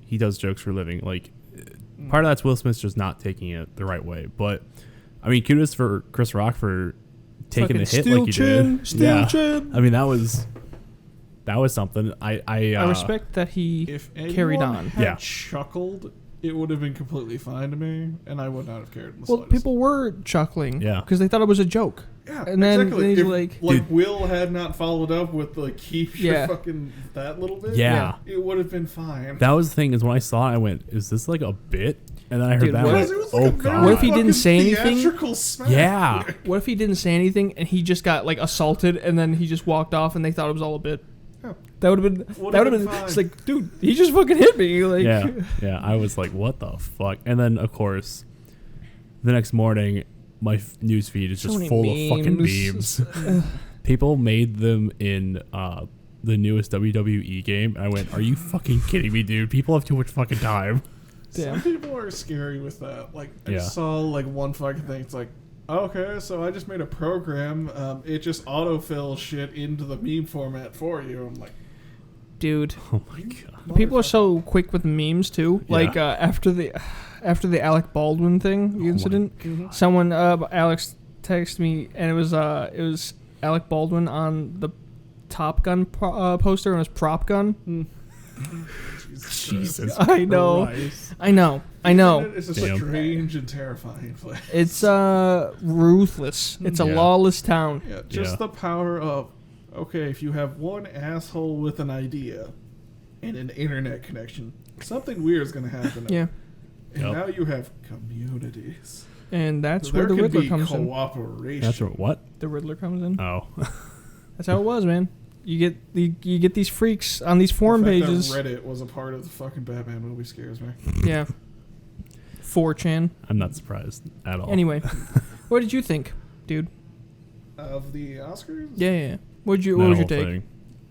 S3: He does jokes for a living. Like, part of that's Will Smith's just not taking it the right way. But, I mean, kudos for Chris Rock for taking the hit like he did.
S1: Steel chin.
S3: I mean, that was something.
S1: I respect that he
S2: If
S1: carried
S2: anyone
S1: on.
S2: had
S3: Yeah.
S2: chuckled, it would have been completely fine to me, and I would not have cared in the
S1: Well,
S2: slightest.
S1: people were chuckling.
S3: Yeah.
S1: Because they thought it was a joke.
S2: Yeah,
S1: And then
S2: exactly.
S1: he's
S2: if,
S1: like-
S3: Dude.
S2: Will had not followed up with like keep
S1: Yeah.
S2: your fucking that little bit.
S3: Yeah.
S2: it would have been fine.
S3: That was the thing, is when I saw it, I went, is this like a bit? And then I heard
S1: Dude,
S3: that,
S1: what
S3: I
S1: if
S3: went,
S2: it was like
S3: oh,
S2: a very
S3: God.
S1: What if he didn't
S2: fucking
S1: say anything?
S2: theatrical smack.
S3: Yeah.
S1: What if he didn't say anything and he just got like assaulted and then he just walked off and they thought it was all a bit?
S2: Yeah.
S1: That would have been.
S2: Would've
S1: That would have
S2: been
S1: been.
S2: fine.
S1: It's like, dude, he just fucking hit me. Like,
S3: Yeah. I was like, what the fuck? And then, of course, the next morning, my news feed is
S1: So
S3: just
S1: many
S3: full of fucking
S1: memes.
S3: memes. People made them in the newest WWE game. And I went, are you fucking kidding me, dude? People have too much fucking time.
S1: Damn.
S2: Some people are scary with that. Like I
S3: Yeah.
S2: saw like one fucking thing. It's like, okay, so I just made a program. It just autofills shit into the meme format for you. I'm like,
S1: dude.
S3: Oh my God.
S1: People are so quick with memes too.
S3: Yeah.
S1: Like after the Alec Baldwin thing, the incident,
S2: mhm.
S1: someone Alex texted me and it was Alec Baldwin on the Top Gun poster and it was Prop Gun.
S3: Jesus
S1: I know.
S3: Christ.
S1: I know.
S2: It's a
S3: Damn.
S2: strange and terrifying place.
S1: It's ruthless. It's a
S3: Yeah.
S1: lawless town.
S2: Yeah, just
S3: Yeah.
S2: the power of, okay, if you have one asshole with an idea and an internet connection, something weird is going to happen.
S1: Yeah.
S2: And
S3: Yep.
S2: now you have communities.
S1: And that's
S2: there
S1: where the
S2: can
S1: Riddler
S2: be
S1: comes in.
S2: cooperation.
S3: That's what?
S1: The Riddler comes in.
S3: Oh.
S1: That's how it was, man. You get these freaks on these forum
S2: the fact
S1: pages.
S2: That Reddit was a part of the fucking Batman movie scares me.
S1: Yeah. 4chan.
S3: I'm not surprised at all.
S1: Anyway, what did you think, dude?
S2: Of the Oscars?
S1: Yeah. What
S3: That
S1: was your
S3: whole
S1: take?
S3: thing.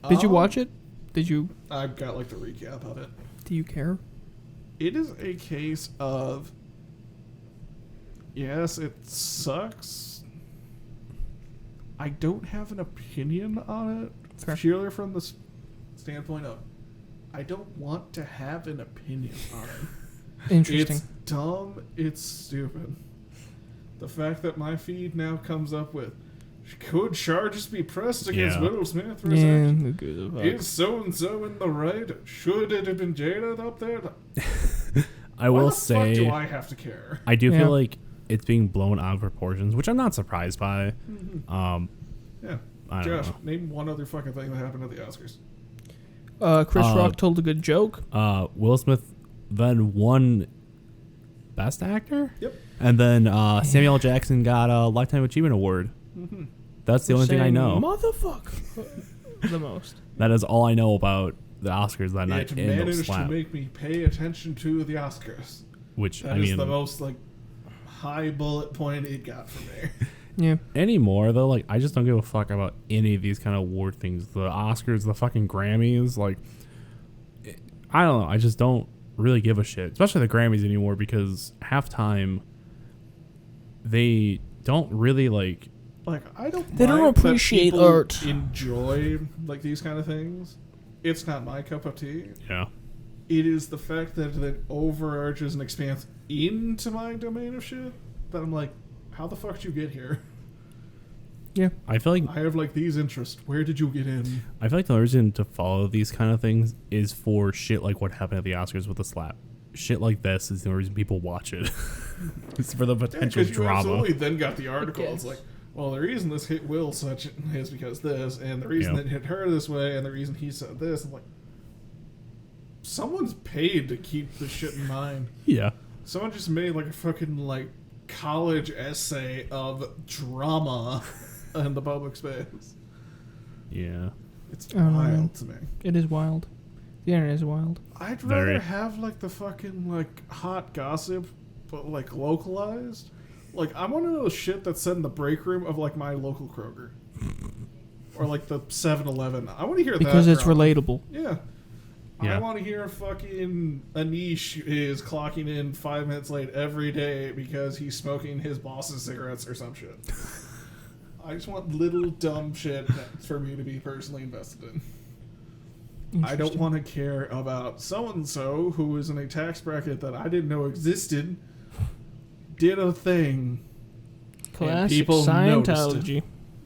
S1: Did you watch it? Did you?
S2: I've got like the recap of it.
S1: Do you care?
S2: It is a case of, yes, it sucks. I don't have an opinion on it,
S1: Fair.
S2: purely from the standpoint of, I don't want to have an opinion on it.
S1: Interesting.
S2: It's dumb. It's stupid. The fact that my feed now comes up with, could charges be pressed against
S3: Yeah.
S2: Will Smith?
S1: Yeah, who gives a fuck?
S2: Is so and so in the right? Should it have been Jada up there?
S3: I
S2: Why
S3: will
S2: the fuck do
S3: say,
S2: I have to care?
S3: I do
S1: Yeah.
S3: feel like it's being blown out of proportions, which I'm not surprised by.
S2: Yeah.
S3: I don't
S2: Josh,
S3: know.
S2: name one other fucking thing that happened at the Oscars.
S1: Chris Rock told a good joke.
S3: Will Smith then won Best Actor?
S2: Yep.
S3: And then Samuel L. Jackson got a Lifetime Achievement Award.
S2: Mm-hmm.
S3: That's the only thing I
S1: Saying
S3: know.
S1: Motherfucker. The most.
S3: That is all I know about the Oscars that night
S2: It
S3: in the
S2: managed to
S3: slap.
S2: make me pay attention to the Oscars.
S3: Which,
S2: That
S3: I
S2: is
S3: mean,
S2: the most like high bullet point it got from there.
S1: Yeah.
S3: anymore, though, like, I just don't give a fuck about any of these kind of award things. The Oscars, the fucking Grammys, like, I don't know. I just don't really give a shit, especially the Grammys anymore, because halftime, they don't really, like,
S2: Like I don't.
S1: They don't
S2: mind that
S1: appreciate
S2: people
S1: art.
S2: Enjoy like these kind of things. It's not my cup of tea.
S3: yeah.
S2: It is the fact that it overarches and expands into my domain of shit that I'm like, how the fuck did you get here?
S1: Yeah.
S3: I feel like
S2: I have like these interests. Where did you get in?
S3: I feel like the reason to follow these kind of things is for shit like what happened at the Oscars with the slap. Shit like this is the reason people watch it. It's for the potential
S2: Because you
S3: drama.
S2: absolutely then got the article. It's
S1: guess.
S2: like, well, the reason this hit Will such is because this, and the reason
S3: Yeah.
S2: it hit her this way, and the reason he said this. I'm like, someone's paid to keep this shit in mind.
S3: Yeah.
S2: Someone just made like a fucking like college essay of drama in the public space.
S3: Yeah.
S2: It's
S1: I don't know.
S2: wild to me.
S1: It is wild. The internet is wild.
S2: I'd
S3: Very.
S2: rather have like the fucking like hot gossip, but like localized. Like I want to know shit that's said in the break room of like my local Kroger, or like the 7-Eleven. I want to hear
S1: Because
S2: that
S1: it's
S2: drama.
S1: relatable.
S2: Yeah.
S3: Yeah.
S2: I want to hear fucking Anish is clocking in 5 minutes late every day because he's smoking his boss's cigarettes or some shit. I just want little dumb shit for me to be personally invested in. I don't want to care about so-and-so who is in a tax bracket that I didn't know existed, did a thing,
S1: Classic
S2: people noticed
S1: Scientology.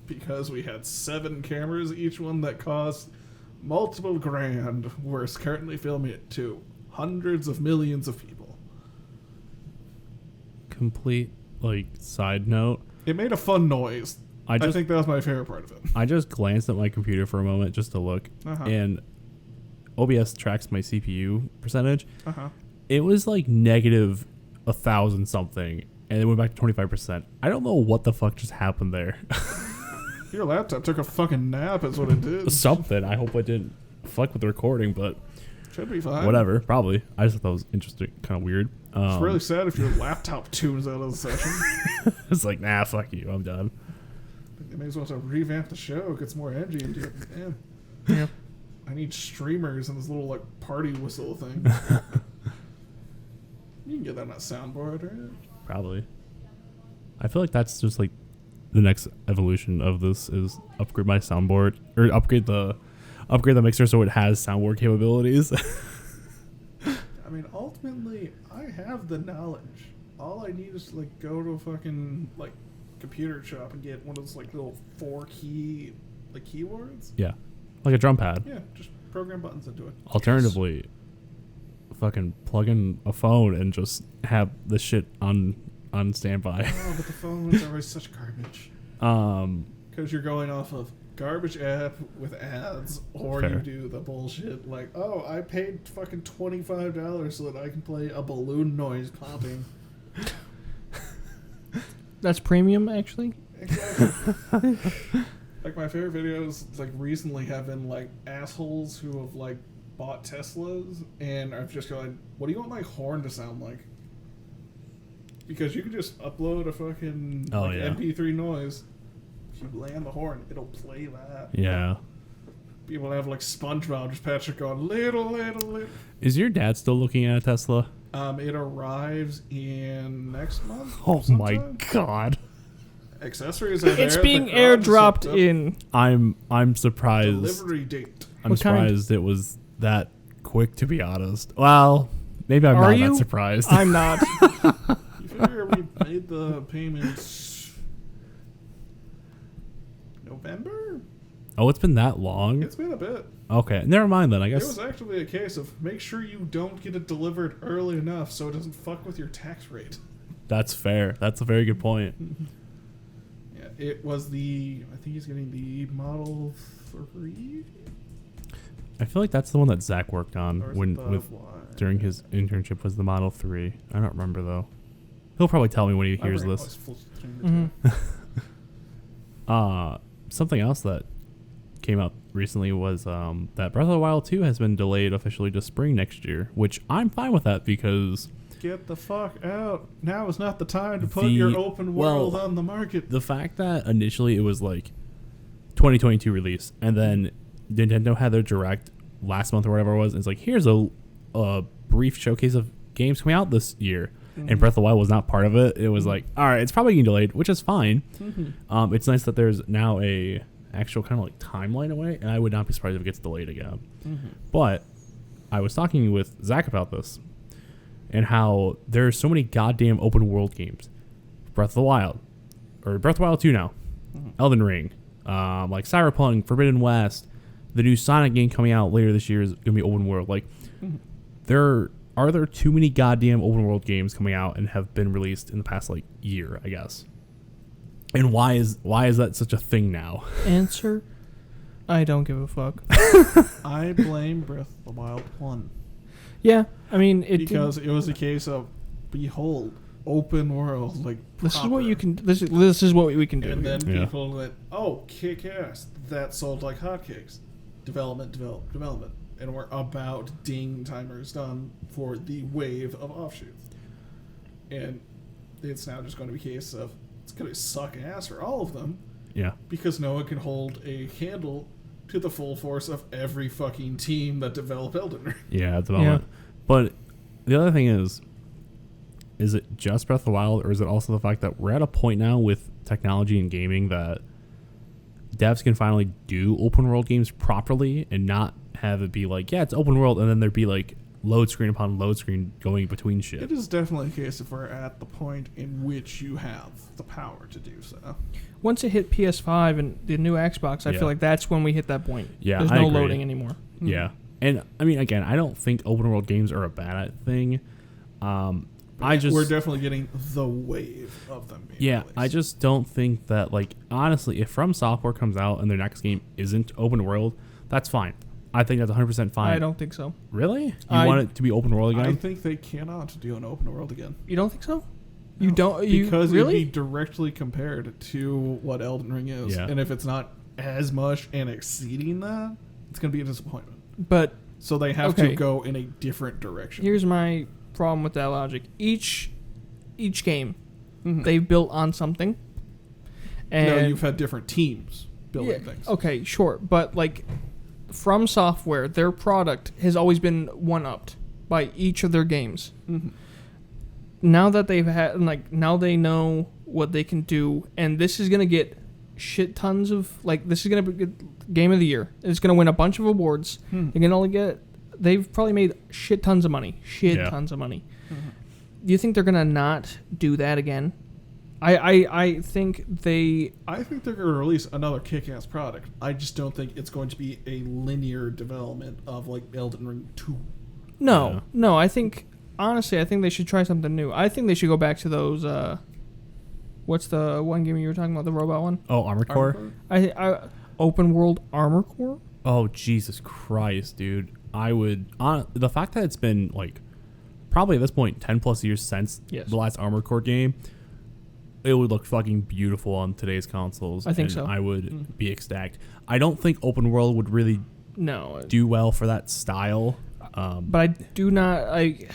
S2: because we had 7 cameras, each one that cost multiple grand. We're currently filming it to hundreds of millions of people.
S3: Complete, like, side note.
S2: It made a fun noise.
S3: I
S2: I
S3: just
S2: think that was my favorite part of it.
S3: I just glanced at my computer for a moment just to look,
S2: Uh-huh.
S3: and OBS tracks my CPU percentage.
S2: Uh-huh.
S3: It was like negative 1,000 something, and it went back to 25%. I don't know what the fuck just happened there.
S2: Your laptop took a fucking nap is what it did.
S3: Something. I hope I didn't fuck with the recording, but
S2: Should be fine.
S3: whatever. Probably. I just thought that was interesting, kind of weird.
S2: It's really sad if your laptop tunes out of the session.
S3: It's like, nah, fuck you. I'm done.
S2: They may as well have to revamp the show, get some more energy into it. Damn.
S1: Yeah.
S2: I need streamers and this little like party whistle thing. You can get that on a soundboard, right?
S3: Probably. I feel like that's just like the next evolution of this is upgrade my soundboard or upgrade the mixer so it has soundboard capabilities.
S2: I mean, ultimately, I have the knowledge. All I need is to like go to a fucking like computer shop and get one of those like little 4-key like keyboards.
S3: Yeah. Like a drum pad.
S2: Yeah, just program buttons into it.
S3: Alternatively, fucking plug in a phone and just have the shit on standby.
S2: Oh, but the phones are always such garbage. Because you're going off of garbage app with ads, or you
S3: Fair.
S2: do the bullshit like, oh, I paid fucking $25 so that I can play a balloon noise popping.
S1: That's premium, actually.
S2: Exactly. Like my favorite videos like recently have been like assholes who have like bought Teslas and I've just going, what do you want my horn to sound like? Because you can just upload a fucking
S3: Oh, yeah.
S2: MP3 noise. If you land the horn, it'll play that.
S3: Yeah.
S2: People have like SpongeBob just Patrick going little.
S3: Is your dad still looking at a Tesla?
S2: It arrives in next month.
S3: Oh my
S2: sometime.
S3: God.
S2: Accessories are there.
S1: It's being
S2: the garage is
S1: airdropped
S2: hooked up.
S1: in.
S3: I'm surprised.
S2: Delivery date.
S3: I'm
S1: What kind?
S3: surprised it was that quick, to be honest. Well, maybe I'm
S1: Are
S3: not
S1: you?
S3: that surprised.
S1: I'm not.
S2: You figure we made the payments November?
S3: Oh, it's been that long?
S2: It's been a bit.
S3: Okay, never mind then. I
S2: It
S3: guess
S2: was actually a case of make sure you don't get it delivered early enough so it doesn't fuck with your tax rate.
S3: that's fair. That's a very good point.
S2: Yeah, it was I think he's getting the Model 3?
S3: I feel like that's the one that Zach worked on
S2: Or is
S3: when
S2: it the
S3: with
S2: Y?
S3: during his internship was the Model 3. I don't remember though. He'll probably tell me when he
S2: My
S3: hears
S2: brain
S3: this.
S2: always flips between the two.
S1: Mhm.
S3: Something else that came out recently was that Breath of the Wild 2 has been delayed officially to spring next year, which I'm fine with that because
S2: Get the fuck out. Now is not the time to put
S3: The-
S2: your open world
S3: well,
S2: on the market.
S3: the fact that initially it was like 2022 release and then Nintendo had their direct last month or whatever it was, and it's like here's a brief showcase of games coming out this year, and Breath of the Wild was not part of it. It was like, all right, it's probably getting delayed, which is fine. It's nice that there's now a actual kind of like timeline away, and I would not be surprised if it gets delayed again. But I was talking with Zach about this and how there's so many goddamn open world games. Breath of the Wild, or Breath of the Wild 2 now, Elden Ring, like Cyberpunk, Forbidden West, the new Sonic game coming out later this year is gonna be open world. Like, there too many goddamn open world games coming out and have been released in the past like year, I guess. And why is that such a thing now?
S1: Answer: I don't give a fuck.
S2: I blame Breath of the Wild 1.
S1: Yeah, I mean it.
S2: Because it was a case of, behold, open world, like
S1: This is what
S2: proper.
S1: you can. This is what we can do.
S2: And then
S3: Yeah.
S2: people went, oh, kick ass. That sold like hotcakes. Development. And we're about ding timers done for the wave of offshoots. And it's now just going to be a case of, it's going to suck ass for all of them
S3: Yeah.
S2: because no one can hold a candle to the full force of every fucking team that developed Elden Ring.
S3: Yeah, development. But the other thing is it just Breath of the Wild, or is it also the fact that we're at a point now with technology and gaming that devs can finally do open world games properly and not have it be like, yeah, it's open world, and then there'd be like load screen upon load screen going between shit.
S2: It is definitely a case if we're at the point in which you have the power to do so.
S1: Once it hit PS5 and the new Xbox, I
S3: Yeah.
S1: feel like that's when we hit that point.
S3: Yeah,
S1: There's
S3: I
S1: no
S3: agree.
S1: loading anymore.
S3: Yeah. And I mean, again, I don't think open world games are a bad thing.
S2: We're definitely getting the wave of them being
S3: Yeah,
S2: released.
S3: I just don't think that, like, honestly, if From Software comes out and their next game isn't open world, that's fine. I think that's 100% fine.
S1: I don't think so.
S3: Really? You
S1: I-
S3: want it to be open world
S2: I
S3: again?
S2: think they cannot do an open world again.
S1: You don't think so? You don't? You
S2: Because
S1: really?
S2: it'd be directly compared to what Elden Ring is.
S3: Yeah.
S2: And if it's not as much and exceeding that, it's going to be a disappointment.
S1: But
S2: So they have
S1: Okay.
S2: to go in a different direction.
S1: here's my problem with that logic. Each game
S2: Mhm.
S1: they've built on something. And
S2: No, you've had different teams building
S1: yeah,
S2: things.
S1: okay, sure, but like From Software, their product has always been one-upped by each of their games.
S2: Mhm.
S1: Now that they've had, like, now they know what they can do, and this is gonna get shit tons of, like, this is gonna be game of the year. It's gonna win a bunch of awards.
S2: Hmm.
S1: They're gonna only get, they've probably made shit tons of money.
S3: Yeah.
S1: Tons of money.
S2: Mhm.
S1: Do you think they're gonna not do that again? I think they.
S2: I think they're going to release another kick-ass product. I just don't think it's going to be a linear development of like Elden Ring 2.
S3: Yeah.
S1: No. I think honestly, I think they should try something new. I think they should go back to those. What's the one game you were talking about? The robot one.
S3: Oh, Armored Core?
S1: I open world Armor Core.
S3: Oh, Jesus Christ, dude. I would... the fact that it's been, like, probably at this point 10 plus years since
S1: Yes.
S3: the last Armored Core game, it would look fucking beautiful on today's consoles.
S1: I think
S3: and
S1: so.
S3: I would be ecstatic. I don't think open world would really
S1: No,
S3: do well for that style.
S1: but I do not like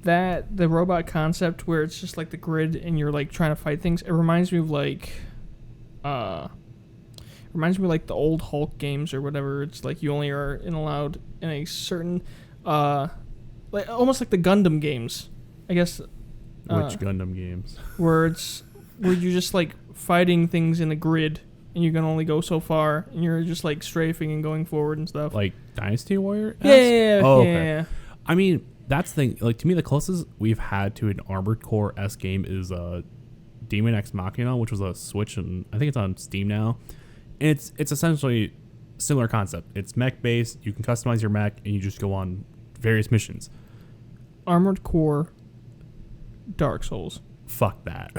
S1: that the robot concept where it's just like the grid and you're like trying to fight things. It reminds me of like, Reminds me of like the old Hulk games or whatever. It's like you only are allowed in a certain, like almost like the Gundam games, I guess.
S3: Which Gundam games?
S1: Where you're just like fighting things in a grid, and you can only go so far, and you're just like strafing and going forward and stuff.
S3: Like Dynasty Warrior?
S1: Yeah.
S3: Oh, okay.
S1: Yeah.
S3: I mean, that's the thing. Like, to me, the closest we've had to an Armored Core S game is Demon X Machina, which was a Switch, and I think it's on Steam now. And it's essentially similar concept. It's mech based. You can customize your mech, and you just go on various missions.
S1: Armored Core, Dark Souls.
S3: Fuck that.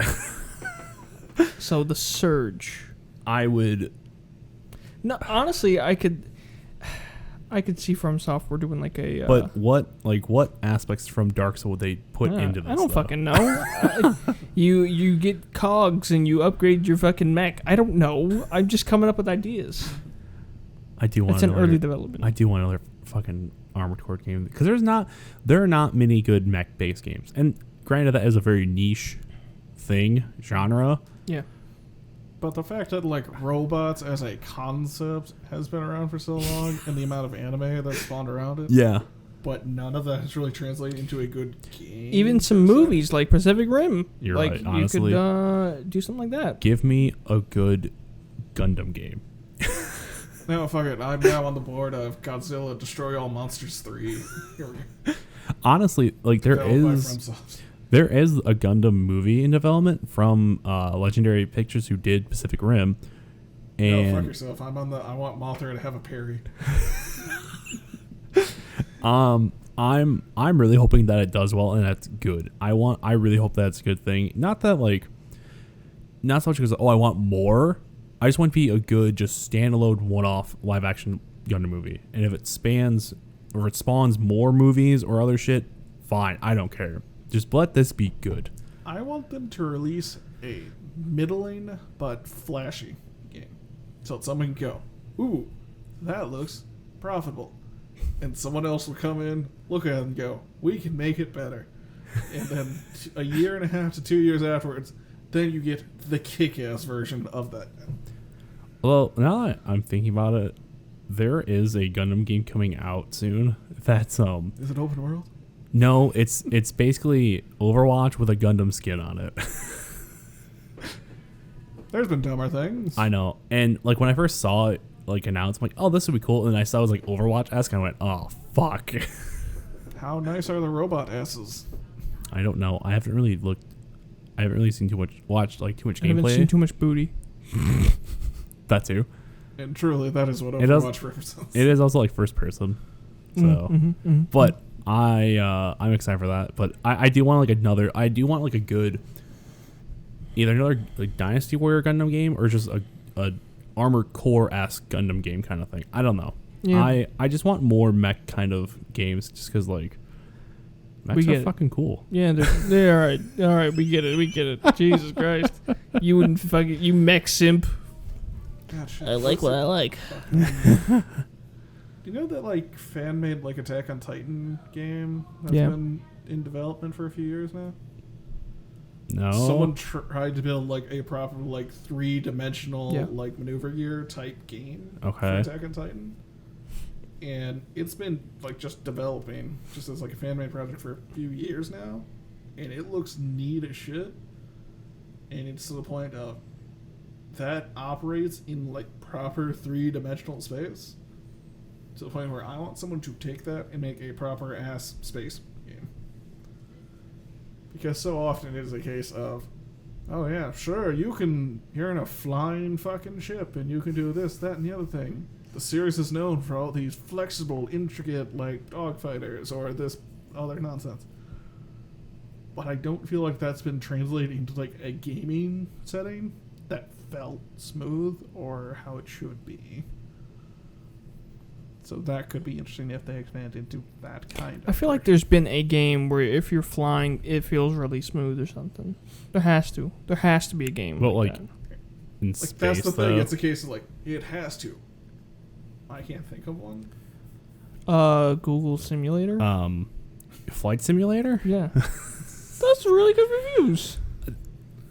S1: So the Surge.
S3: I would.
S1: No, honestly, I could see From Software doing like a.
S3: But what aspects from Dark Souls would they put into this?
S1: I don't fucking know. You get cogs and you upgrade your fucking mech. I don't know. I'm just coming up with ideas.
S3: I do want.
S1: It's an early development.
S3: I do want another fucking Armored Core game because there are not many good mech based games, and granted that is a very niche genre.
S1: Yeah.
S2: But the fact that like robots as a concept has been around for so long, and the amount of anime that's spawned around it,
S3: Yeah.
S2: but none of that has really translated into a good game.
S1: Even some movies like Pacific Rim.
S3: You're
S1: like,
S3: right, honestly.
S1: You could do something like that.
S3: Give me a good Gundam game.
S2: No, fuck it. I'm now on the board of Godzilla Destroy All Monsters 3. Here we go.
S3: Honestly, like there
S2: Developed by
S3: is
S2: FromSoft.
S3: a Gundam movie in development from Legendary Pictures, who did Pacific Rim. And
S2: No, fuck yourself. I want Mothra to have a parry.
S3: I'm really hoping that it does well and that's good. I really hope that's a good thing. Not so much because I want more. I just want to be a good, just standalone, one-off live-action Gundam movie. And if it spawns more movies or other shit, fine. I don't care. Just let this be good.
S2: I want them to release a middling but flashy game. So someone can go, ooh, that looks profitable. And someone else will come in, look at it and go, we can make it better. And then a year and a half to 2 years afterwards, then you get the kick-ass version of that.
S3: Well, now that I'm thinking about it, there is a Gundam game coming out soon. That's
S2: Is it open world?
S3: No, it's basically Overwatch with a Gundam skin on it.
S2: There's been dumber things.
S3: I know. And like when I first saw it like announced, I'm like, oh, this would be cool. And then I saw it was like Overwatch-esque, and I went, oh, fuck.
S2: How nice are the robot asses?
S3: I don't know. I haven't really seen watched too much
S1: I haven't
S3: gameplay.
S1: seen too much booty.
S3: That too.
S2: And truly, that is what
S3: It does-
S2: Overwatch represents.
S3: It is also like first person. So, but I'm excited for that. But I do want like a good, either another like Dynasty Warrior Gundam game or just a Armored Core-esque Gundam game kind of thing. I don't know.
S1: Yeah.
S3: I just want more mech kind of games just because like mechs
S1: get
S3: are
S1: it.
S3: fucking cool.
S1: Yeah, they're all right. We get it. Jesus Christ, you mech simp.
S2: God, shit.
S1: I like what I like.
S2: Do you know that like fan-made like Attack on Titan game has
S1: Yeah.
S2: been in development for a few years now?
S3: No.
S2: Someone tried to build like a proper like 3-dimensional
S1: Yeah.
S2: like maneuver gear type game for
S3: Okay.
S2: Attack on Titan, and it's been like just developing just as like a fan-made project for a few years now, and it looks neat as shit, and it's to the point of that operates in like proper 3-dimensional space, to the point where I want someone to take that and make a proper ass space game. Because so often it is a case of, oh yeah, sure, you're in a flying fucking ship and you can do this, that, and the other thing. The series is known for all these flexible, intricate, like, dogfighters or this other nonsense. But I don't feel like that's been translated into, like, a gaming setting that felt smooth or how it should be. So that could be interesting if they expand into that kind of
S1: I feel like there's been a game where if you're flying, it feels really smooth or something. There has to be a game.
S3: But,
S1: like
S3: like,
S1: that.
S3: in
S2: Like,
S3: space,
S2: that's the thing.
S3: though.
S2: It's a case of, like, it has to. I can't think of one.
S1: Google Simulator.
S3: Flight Simulator.
S1: Yeah, that's really good reviews.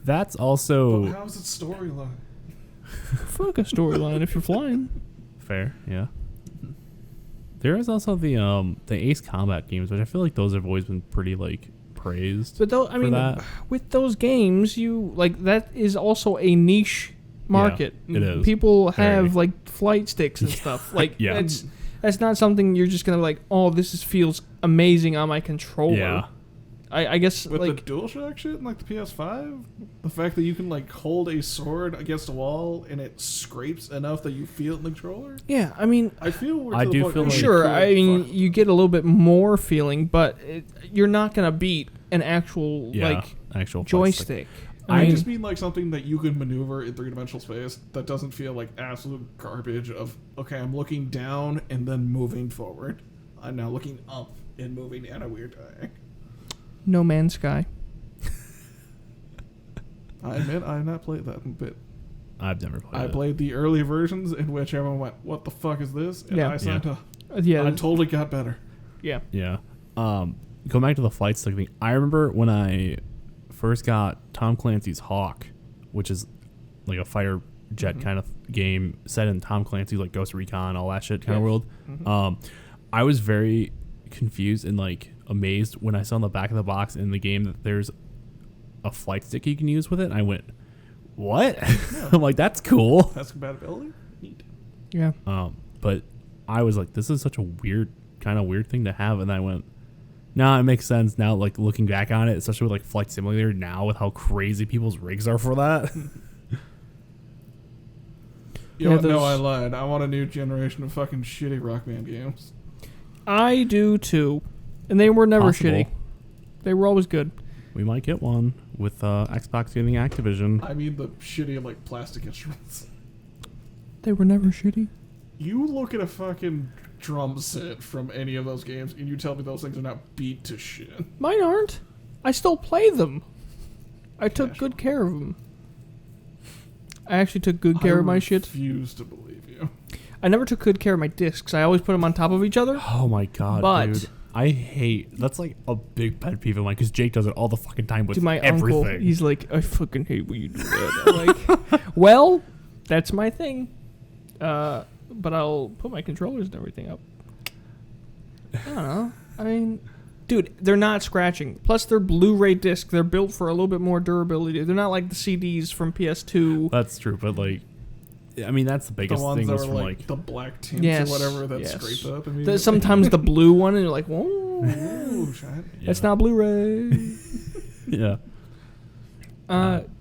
S3: That's
S2: But
S3: also
S2: how's its storyline?
S1: Fuck a storyline if you're flying.
S3: Fair, yeah. There is also the Ace Combat games, which I feel like those have always been pretty like praised.
S1: But though, I mean,
S3: that.
S1: with those games, you like that is also a niche market.
S3: Yeah, it is.
S1: People have
S3: Very.
S1: like flight sticks and stuff. Like
S3: Yeah.
S1: that's not something you're just gonna like. Oh, feels amazing on my controller.
S3: Yeah.
S1: I guess
S2: With
S1: like
S2: the DualShock shit and like the PS5, the fact that you can like hold a sword against a wall and it scrapes enough that you feel it in the controller.
S1: yeah. I mean,
S2: I feel we're
S3: I
S2: to the
S3: do
S2: point
S3: feel
S2: where
S3: like-
S1: sure.
S2: cool,
S1: I mean,
S2: fuck.
S1: you get a little bit more feeling, but you're not gonna beat an actual
S3: Yeah.
S1: like
S3: Actual flight stick.
S1: joystick.
S2: I
S1: mean,
S2: just mean like something that you can maneuver in three-dimensional space that doesn't feel like absolute garbage of, okay, I'm looking down and then moving forward. I'm now looking up and moving in a weird way.
S1: No Man's Sky.
S2: I admit I have not played that bit.
S3: I've never played
S2: I
S3: it.
S2: played the early versions in which everyone went, what the fuck is this? And
S1: Yeah.
S2: I signed up.
S1: Yeah.
S2: I totally got better.
S1: yeah.
S3: Yeah. Going back to the flight stick thing, I remember when I first got Tom Clancy's Hawk, which is like a fighter jet kind of game set in Tom Clancy's like Ghost Recon, all that shit kind of world. I was very confused and like amazed when I saw on the back of the box in the game that there's a flight stick you can use with it. And I went, what? I'm like, that's cool.
S2: That's compatibility? Neat.
S1: Yeah.
S3: But I was like, this is such a weird thing to have. And I went, nah, it makes sense now, like looking back on it, especially with like Flight Simulator now with how crazy people's rigs are for that.
S2: You know
S1: Yeah,
S2: what? No,
S1: those-
S2: I lied. I want a new generation of fucking shitty Rock Band games.
S1: I do too, and they were never
S3: Possible.
S1: shitty. They were always good.
S3: We might get one with Xbox getting Activision.
S2: I mean the shitty, like, plastic instruments.
S1: They were never shitty.
S2: You look at a fucking drum set from any of those games and you tell me those things are not beat to shit.
S1: Mine aren't. I still play them. I took
S2: Casual.
S1: good care of them. I actually took good care of my shit.
S2: I refuse to believe you.
S1: I never took good care of my discs. I always put them on top of each other.
S3: Oh my god,
S1: But-
S3: dude. I hate that's like a big pet peeve of mine because Jake does it all the fucking time with
S1: To my
S3: everything.
S1: uncle, he's like, I fucking hate when you do that. I'm like, well, that's my thing. But I'll put my controllers and everything up. I don't know. I mean, dude, they're not scratching. Plus, they're Blu-ray disc. They're built for a little bit more durability. They're not like the CDs from PS2.
S3: That's true, but like, I mean, that's the
S2: The
S3: biggest
S2: ones
S3: thing
S2: that
S3: was
S2: were
S3: from
S2: like,
S3: like,
S2: the black tints
S1: Yes,
S2: or whatever that
S1: yes.
S2: scraped up. Immediately.
S1: Sometimes the blue one, and you're like, whoa,
S2: Ooh, shit.
S1: that's not Blu-ray.
S3: yeah.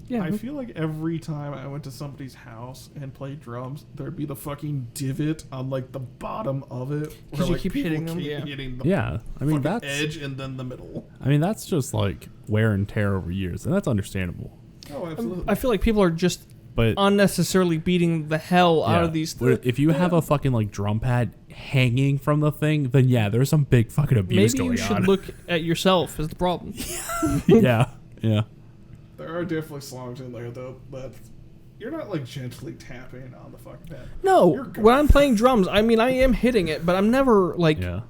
S1: Yeah.
S2: I feel like every time I went to somebody's house and played drums, there'd be the fucking divot on like the bottom of it
S1: 'Cause
S2: where
S1: you
S2: like
S1: keep
S2: people
S1: hitting them,
S2: keep
S1: yeah.
S2: hitting the
S3: Yeah, I mean
S2: fucking
S3: that's
S2: edge and then the middle.
S3: I mean that's just like wear and tear over years, and that's understandable.
S2: Oh, absolutely.
S1: I feel like people are just
S3: But
S1: unnecessarily beating the hell out of these
S3: But
S1: things.
S3: if you have a fucking like drum pad hanging from the thing, then yeah, there's some big fucking abuse
S1: Maybe you
S3: going
S1: should
S3: on.
S1: look at yourself as the problem.
S3: yeah, yeah.
S2: There are definitely songs in there though that you're not like gently tapping on the fucking pad.
S1: No,
S2: You're good.
S1: when I'm playing drums, I mean, I am hitting it, but I'm never like
S3: Yeah.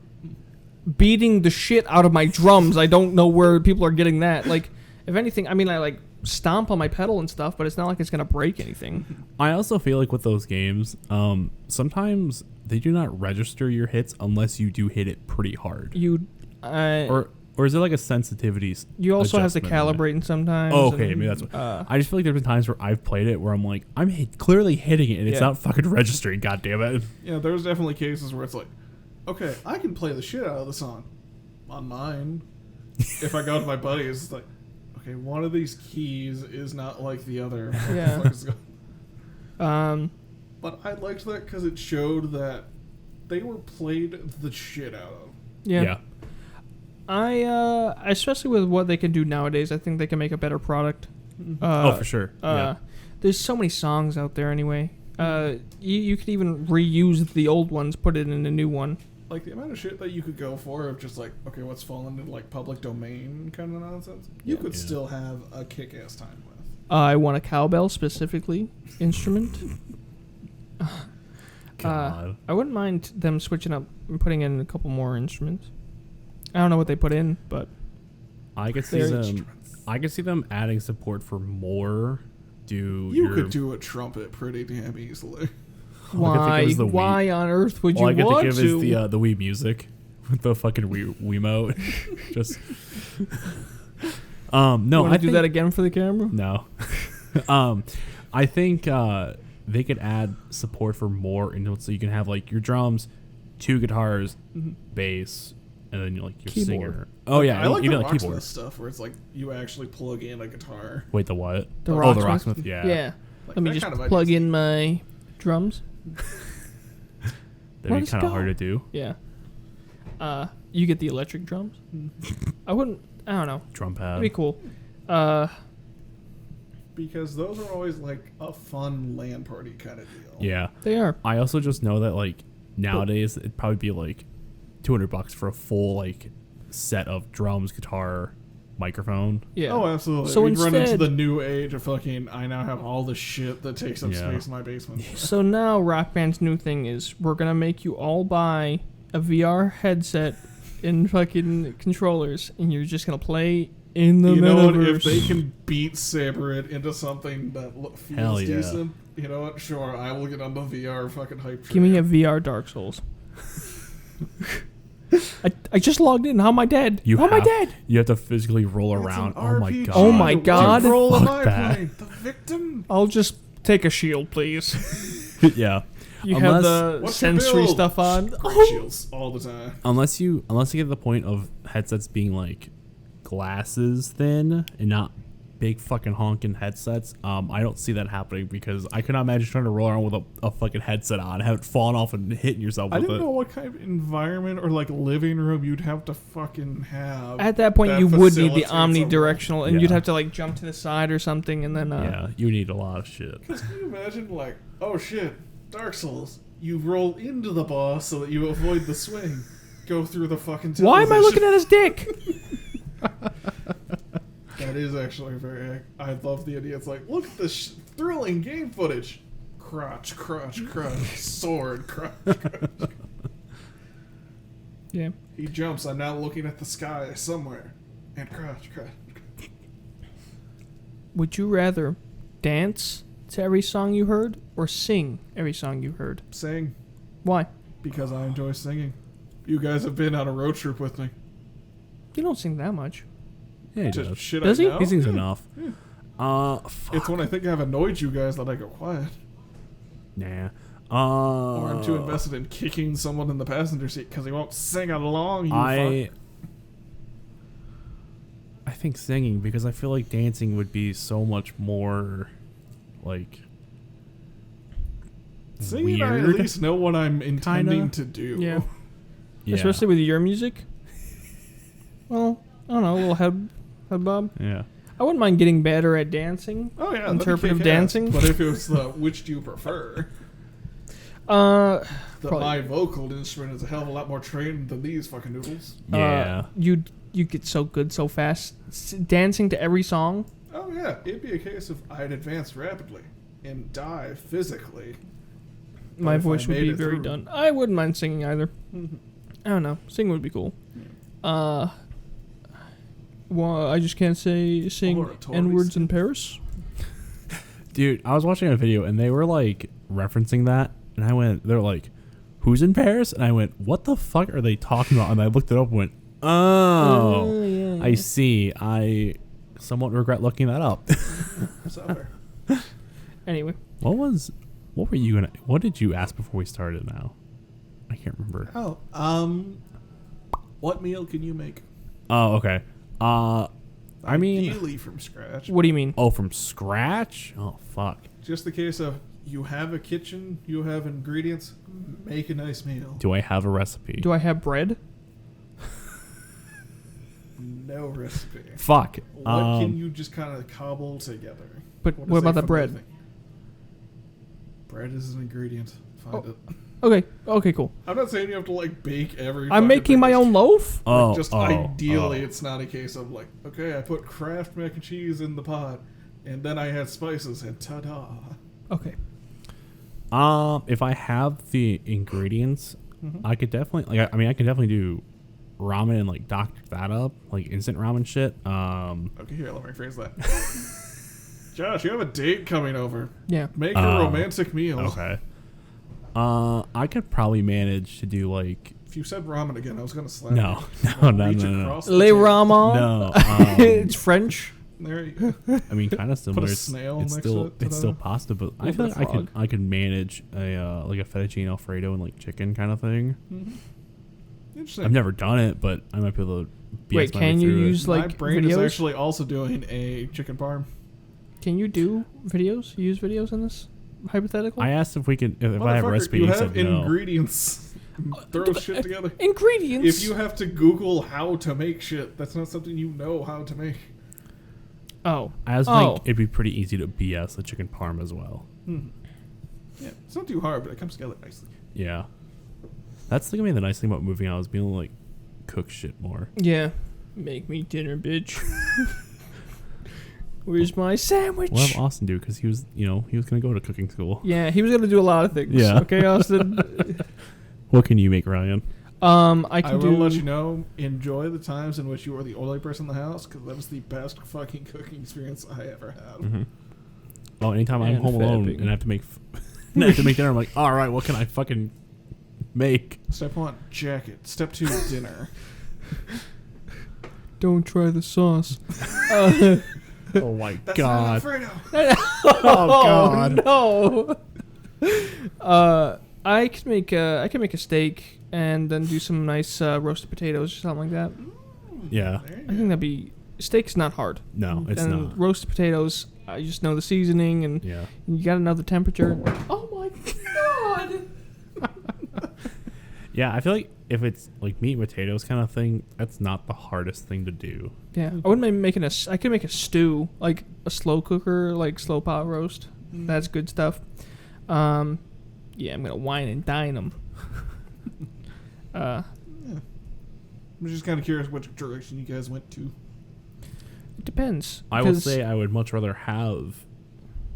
S1: beating the shit out of my drums. I don't know where people are getting that. Like, if anything, I mean, I like stomp on my pedal and stuff, but it's not like it's gonna break anything.
S3: I also feel like with those games, sometimes they do not register your hits unless you do hit it pretty hard.
S1: You,
S3: Or is it like a sensitivity?
S1: you also have to
S3: adjustment in it?
S1: calibrate sometimes.
S3: Oh, okay,
S1: and,
S3: maybe that's what. I just feel like there's been times where I've played it where I'm like, I'm clearly hitting it and it's
S1: Yeah.
S3: not fucking registering. God damn it!
S2: Yeah, there's definitely cases where it's like, okay, I can play the shit out of the song on mine. If I go to my buddies, it's like, okay, one of these keys is not like the other. What the
S1: Yeah.
S2: fuck is going-
S1: Um,
S2: But I liked that because it showed that they were played the shit out of.
S1: yeah. I especially with what they can do nowadays, I think they can make a better product.
S3: Oh, for sure.
S1: There's so many songs out there anyway. You could even reuse the old ones, put it in a new one.
S2: Like the amount of shit that you could go for of just like, okay, what's fallen into like public domain kind of nonsense, you could
S3: Yeah.
S2: still have a kick-ass time with.
S1: I want a cowbell specifically instrument.
S3: God.
S1: I wouldn't mind them switching up and putting in a couple more instruments. I don't know what they put in, but
S3: I could see
S1: Very
S3: them. I could see them adding support for more do.
S2: You could do a trumpet pretty damn easily.
S3: All I could think of
S1: Why?
S3: is the
S1: Why on earth would
S3: All
S1: you
S3: I could
S1: want
S3: think of
S1: to?
S3: is the Wii music with the fucking Wiimote. Just. No,
S1: Want
S3: I
S1: to do
S3: think,
S1: that again for the camera?
S3: No. I think they could add support for more instruments, so you can have like your drums, 2 guitars, bass, and then like your
S1: Keyboard.
S3: singer. Oh yeah,
S2: I like
S3: even
S2: the
S3: a
S2: Rocksmith
S3: keyboard.
S2: stuff where it's like you actually plug in a guitar.
S3: Wait, the what?
S1: The
S3: Oh, the
S1: Rocksmith?
S3: Rocksmith. Yeah.
S1: Yeah.
S2: Like
S1: Let me
S2: that
S1: just
S2: kind of
S1: plug
S2: idea.
S1: in my drums.
S3: That'd be
S1: Let's
S3: kind of
S1: go.
S3: hard to do.
S1: Yeah. You get the electric drums. I wouldn't. I don't know.
S3: Drum pad.
S1: It'd be cool.
S2: Because those are always like a fun LAN party kind of deal.
S3: Yeah.
S1: They are.
S3: I also just know that like nowadays it'd probably be like $200 for a full like set of drums, guitar, microphone.
S1: Yeah.
S2: Oh, absolutely.
S1: So
S2: We'd run into
S1: instead-
S2: the new age of fucking, I now have all the shit that takes up
S3: Yeah.
S2: space in my basement.
S1: So now Rock Band's new thing is we're gonna make you all buy a VR headset and fucking controllers, and you're just gonna play in the
S2: You know what?
S1: metaverse.
S2: If they can beat Saber it into something that
S3: Hell
S2: feels
S3: yeah.
S2: decent, you know what? Sure, I will get on the VR fucking hype train.
S1: Give me a VR Dark Souls. I just logged in. How am I dead?
S3: You
S1: How am I
S3: have-
S1: dead?
S3: You have to physically roll
S2: It's
S3: around.
S2: an
S3: Oh my
S2: RPG.
S3: god.
S1: Oh my God.
S2: The role of
S3: Fuck
S2: my
S3: that.
S2: plane, the victim.
S1: I'll just take a shield, please.
S3: Yeah.
S1: You have
S3: Unless-
S1: the
S2: What's your
S1: sensory
S2: build?
S1: stuff on.
S2: Great shields all the time.
S3: Unless you get to the point of headsets being like glasses thin and not big fucking honking headsets, I don't see that happening because I cannot imagine trying to roll around with a fucking headset on, have it falling off and hitting yourself
S2: I
S3: with
S2: didn't
S3: it.
S2: know what kind of environment or like living room you'd have to fucking have.
S1: At that point,
S2: that
S1: you would need the
S2: facilitates a-
S1: omnidirectional, and you'd
S3: Yeah.
S1: have to like jump to the side or something, and then
S3: Yeah, you need a lot of shit.
S2: Can you imagine, like, oh shit, Dark Souls, you roll into the boss so that you avoid the swing, go through the fucking
S1: why am I looking
S2: television.
S1: at his dick?
S2: That is actually very. I love the idea. It's like, look at this thrilling game footage. Crotch, crotch, crotch, sword, crotch, crotch.
S1: Yeah.
S2: He jumps. I'm now looking at the sky somewhere, and crotch, crotch.
S1: Would you rather dance to every song you heard or sing every song you heard?
S2: Sing
S1: Why?
S2: because I enjoy singing. You guys have been on a road trip with me.
S1: You don't sing that much.
S3: Yeah, he
S2: Just
S3: does.
S2: shit
S1: Does
S2: I
S1: he?
S2: know.
S3: He sings
S2: Yeah.
S3: enough. Fuck.
S2: It's when I think I've annoyed you guys that I go quiet.
S3: Nah.
S2: Or I'm too invested in kicking someone in the passenger seat because he won't sing along. You fuck.
S3: I think singing because I feel like dancing would be so much more like
S2: Singing, I at
S3: weird.
S2: least know what I'm intending to do.
S1: Yeah.
S3: Yeah.
S1: Especially with your music. Well, I don't know, a little head bob.
S3: Yeah.
S1: I wouldn't mind getting better at dancing.
S2: Oh yeah, that'd be
S1: Interpretive
S2: kick-ass.
S1: dancing?
S2: But if it was the which do you prefer?
S1: Probably.
S2: My vocal instrument is a hell of a lot more trained than these fucking noodles.
S3: Yeah.
S1: You get so good so fast. Dancing to every song.
S2: Oh yeah, it'd be a case of I'd advance rapidly and die physically.
S1: My
S2: if I
S1: voice would
S2: made
S1: be
S2: it
S1: very
S2: through.
S1: done. I wouldn't mind singing either. I don't know. Singing would be cool. Well, I just can't say sing
S2: Oratory
S1: N-words in Paris.
S3: Dude, I was watching a video and they were like referencing that and they're like, who's in Paris? And I went, what the fuck are they talking about? And I looked it up and went, oh,
S1: yeah,
S3: I see. I somewhat regret looking that up.
S2: Suffer.
S1: Anyway,
S3: what did you ask before we started now? I can't remember.
S2: Oh, what meal can you make?
S3: Oh, okay. I mean,
S2: Ideally from scratch.
S1: what do you mean?
S3: oh, from scratch? Oh, fuck.
S2: Just the case of you have a kitchen, you have ingredients, make a nice meal.
S3: Do I have a recipe?
S1: Do I have bread?
S2: No recipe.
S3: Fuck.
S2: What can you just kind of cobble together?
S1: But
S2: What
S1: what
S2: is
S1: about
S2: a
S1: the
S2: familiar
S1: bread?
S2: thing? Bread is an ingredient. Find
S1: Oh.
S2: it.
S1: Okay, cool.
S2: I'm not saying you have to like bake every.
S1: I'm
S2: fucking
S1: making
S2: thing.
S1: my own loaf.
S3: Oh,
S2: Just
S3: oh,
S2: ideally,
S3: oh.
S2: it's not a case of like, okay, I put Kraft mac and cheese in the pot, and then I had spices, and ta-da.
S1: Okay.
S3: If I have the ingredients,
S2: Mm-hmm.
S3: I could definitely I can definitely do ramen and like doctor that up, like instant ramen shit.
S2: Okay, here, let me rephrase that. Josh, you have a date coming over.
S1: Yeah.
S2: Make a romantic meal.
S3: Okay. I could probably manage to do like
S2: If you said ramen again, I was gonna slap
S3: no,
S2: you. Reach across the
S1: Le
S2: table.
S1: Ramen.
S3: no.
S1: It's French.
S2: There you go.
S3: I mean, kind of similar.
S2: a
S3: It's-
S2: snail
S3: it's
S2: next
S3: still
S2: to it to
S3: it's
S2: the-
S3: still pasta, but I
S1: Little
S3: feel
S1: bit
S3: like
S1: of
S3: I could manage a like a fettuccine alfredo and like chicken kind of thing.
S2: Interesting.
S3: I've never done it, but I might be able to.
S1: Wait,
S3: BS my way
S1: can you
S3: through it.
S1: use
S2: My
S1: like
S2: brain is
S1: videos?
S2: actually also doing a chicken parm.
S1: Can you do videos? Use videos in this hypothetical?
S3: I asked if we could if I have a
S2: Motherfucker,
S3: recipe.
S2: you
S3: He
S2: have
S3: said no.
S2: ingredients. Throw shit together.
S1: Ingredients.
S2: If you have to Google how to make shit, that's not something you know how to make.
S1: Oh.
S3: I also
S1: Oh.
S3: think it'd be pretty easy to BS the chicken parm as well.
S2: Yeah, it's not too hard, but it comes together nicely.
S3: Yeah, that's gonna be the nice thing about moving out is being able to like cook shit more.
S1: Yeah. Make me dinner, bitch. Where's my sandwich?
S3: We'll have Austin do because he was gonna go to cooking school.
S1: Yeah, he was gonna do a lot of things.
S3: Yeah.
S1: Okay, Austin.
S3: What can you make, Ryan?
S1: I can
S2: I
S1: do.
S2: will let you know, enjoy the times in which you are the only person in the house, because that was the best fucking cooking experience I ever had.
S3: Mm-hmm. Oh, anytime I'm
S1: And
S3: home alone
S1: fapping.
S3: and I have to make dinner, I'm like, all right, what can I fucking make?
S2: Step 1, jacket. Step 2, dinner.
S1: Don't try the sauce.
S3: Oh my
S2: That's
S3: god!
S2: not Alfredo.
S1: Oh no. I can make a steak and then do some nice roasted potatoes or something like that.
S3: Yeah,
S2: There you
S1: I
S2: go.
S1: think that'd be steak's not hard.
S3: no, it's
S1: and
S3: not.
S1: roasted potatoes, I just know the seasoning and
S3: Yeah,
S1: you got to know the temperature. Oh my god.
S3: yeah. I feel like if it's like meat and potatoes kind of thing, that's not the hardest thing to do.
S1: Yeah, I wouldn't mind making I could make a stew, like a slow cooker, like slow pot roast. That's good stuff. Yeah, I'm gonna wine and dine them.
S2: I'm just kind of curious which direction you guys went to.
S1: It depends.
S3: I will
S1: 'cause-
S3: say I would much rather have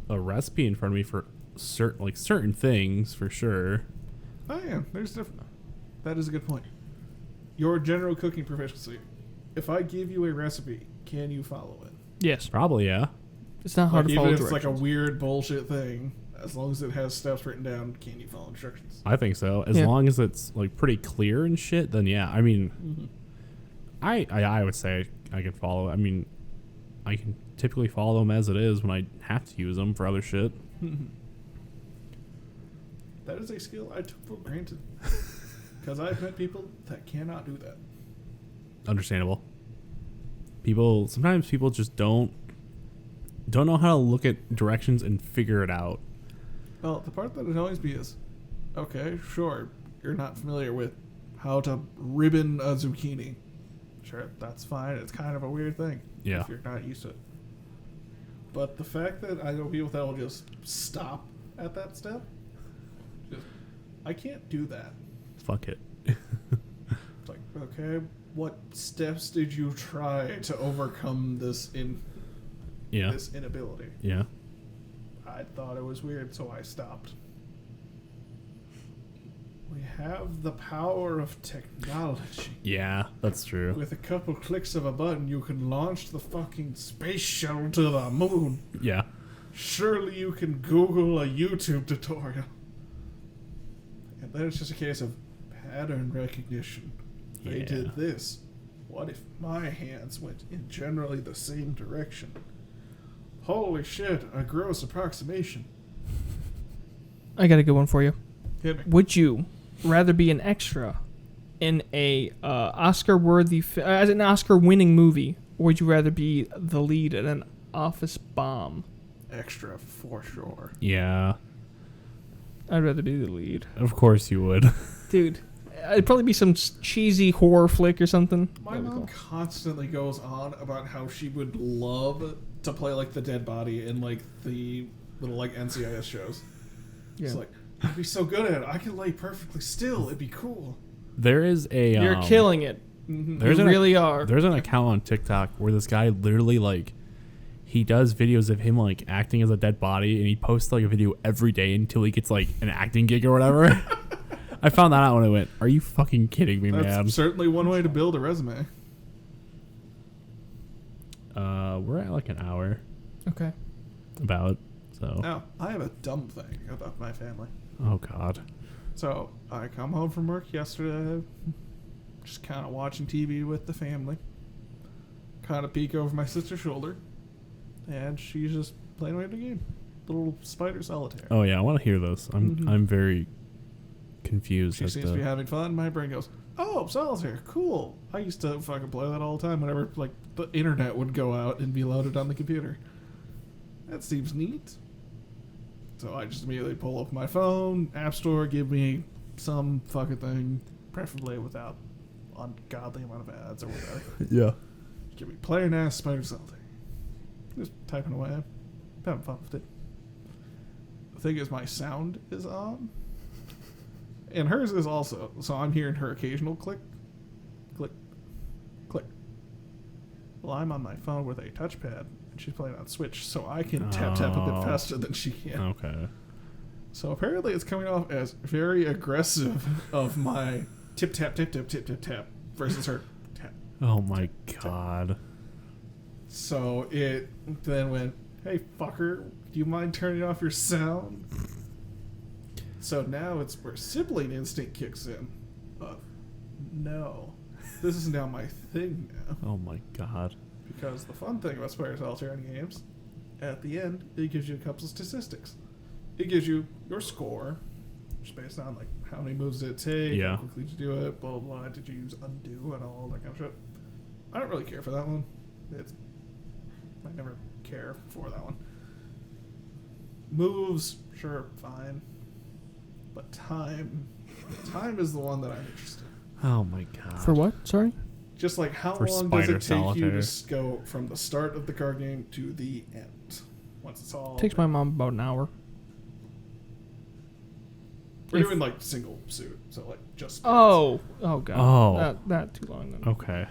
S3: a recipe in front of me for certain things for sure.
S2: Oh yeah, there's different. That is a good point. Your general cooking proficiency. If I give you a recipe, can you follow it?
S1: yes,
S3: Probably, yeah.
S1: it's not hard
S2: Like,
S1: to follow
S2: even if it's like a
S1: directions.
S2: weird bullshit thing, as long as it has steps written down, can you follow instructions?
S3: I think so. As
S1: Yeah.
S3: long as it's like pretty clear and shit, then yeah. I mean, I would say I can follow. I mean, I can typically follow them as it is when I have to use them for other shit.
S2: That is a skill I took for granted. Because I've met people that cannot do that.
S3: Understandable. Sometimes people just don't know how to look at directions and figure it out.
S2: Well, the part that annoys me is, okay, sure, you're not familiar with how to ribbon a zucchini. Sure, that's fine. It's kind of a weird thing.
S3: Yeah.
S2: If you're not used to it. But the fact that I know people that will just stop at that step, just, I can't do that.
S3: Fuck it.
S2: It's like, okay, what steps did you try to overcome this
S3: Yeah.
S2: this inability?
S3: Yeah.
S2: I thought it was weird, so I stopped. We have the power of technology.
S3: Yeah, that's true.
S2: With a couple clicks of a button, you can launch the fucking space shuttle to the moon.
S3: Yeah.
S2: Surely you can Google a YouTube tutorial. And then it's just a case of pattern recognition. They
S3: Yeah.
S2: did this. What if my hands went in generally the same direction? Holy shit, a gross approximation.
S1: I got a good one for you.
S2: Hit me.
S1: Would you rather be an extra in a Oscar-worthy, as an Oscar-winning movie, or would you rather be the lead in an office bomb?
S2: Extra for sure.
S3: Yeah.
S1: I'd rather be the lead,
S3: Of course you would.
S1: dude. It'd probably be some cheesy horror flick or something.
S2: My
S1: That'd be
S2: mom
S1: cool.
S2: constantly goes on about how she would love to play like the dead body in like the little like NCIS shows. It's
S1: Yeah.
S2: like, I'd be so good at it. I can lay perfectly still. It'd be cool.
S3: There is a
S1: You're killing it.
S3: There's
S1: You
S3: an-
S1: really are.
S3: There's an account on TikTok where this guy literally like he does videos of him like acting as a dead body and he posts like a video every day until he gets like an acting gig or whatever. I found that out when I went, are you fucking kidding me,
S2: That's
S3: man?
S2: certainly one way to build a resume.
S3: We're at like an hour.
S1: Okay.
S3: about. So.
S2: Now, I have a dumb thing about my family.
S3: Oh God.
S2: So, I come home from work yesterday, just kind of watching TV with the family. Kind of peek over my sister's shoulder, and she's just playing away at the game. Little Spider Solitaire.
S3: Oh yeah, I want to hear this. I'm very confused.
S2: She seems to be having fun. My brain goes, "Oh, Solitaire, cool. I used to fucking play that all the time whenever like the internet would go out and be loaded on the computer. That seems neat." So I just immediately pull up my phone, App Store, give me some fucking thing, preferably without ungodly amount of ads or whatever.
S3: Yeah.
S2: Give me plain ass Spider Solitaire. Just typing away, having fun with it. The thing is, my sound is on. And hers is also. So I'm hearing her occasional click, click, click. Well, I'm on my phone with a touchpad, and she's playing on Switch, so I can tap a bit faster than she can.
S3: Okay.
S2: So apparently it's coming off as very aggressive of my tip, tap, tip, tip, tip, tip, tap versus her tap.
S3: Oh my God.
S2: So it then went, "Hey, fucker, do you mind turning off your sound?" So now it's where sibling instinct kicks in. No. This is now my thing now.
S3: Oh my God.
S2: Because the fun thing about Spider Solitaire in games, at the end, it gives you a couple of statistics. It gives you your score, which is based on like how many moves did it take,
S3: Yeah.
S2: how quickly did you do it, blah, blah, blah, did you use undo and all that kind of shit. I don't really care for that one. I never care for that one. Moves, sure, fine. But time is the one that I'm interested in.
S3: Oh my God.
S1: For what? Sorry?
S2: Just like how
S3: For
S2: long does it
S3: Spider
S2: take you
S3: Solitaire.
S2: to go from the start of the card game to the end? Once it's all...
S1: Takes my mom about an hour.
S2: We're
S1: if-
S2: doing like single suit, so like just...
S1: Oh god.
S3: Oh.
S1: That too long then.
S3: Okay.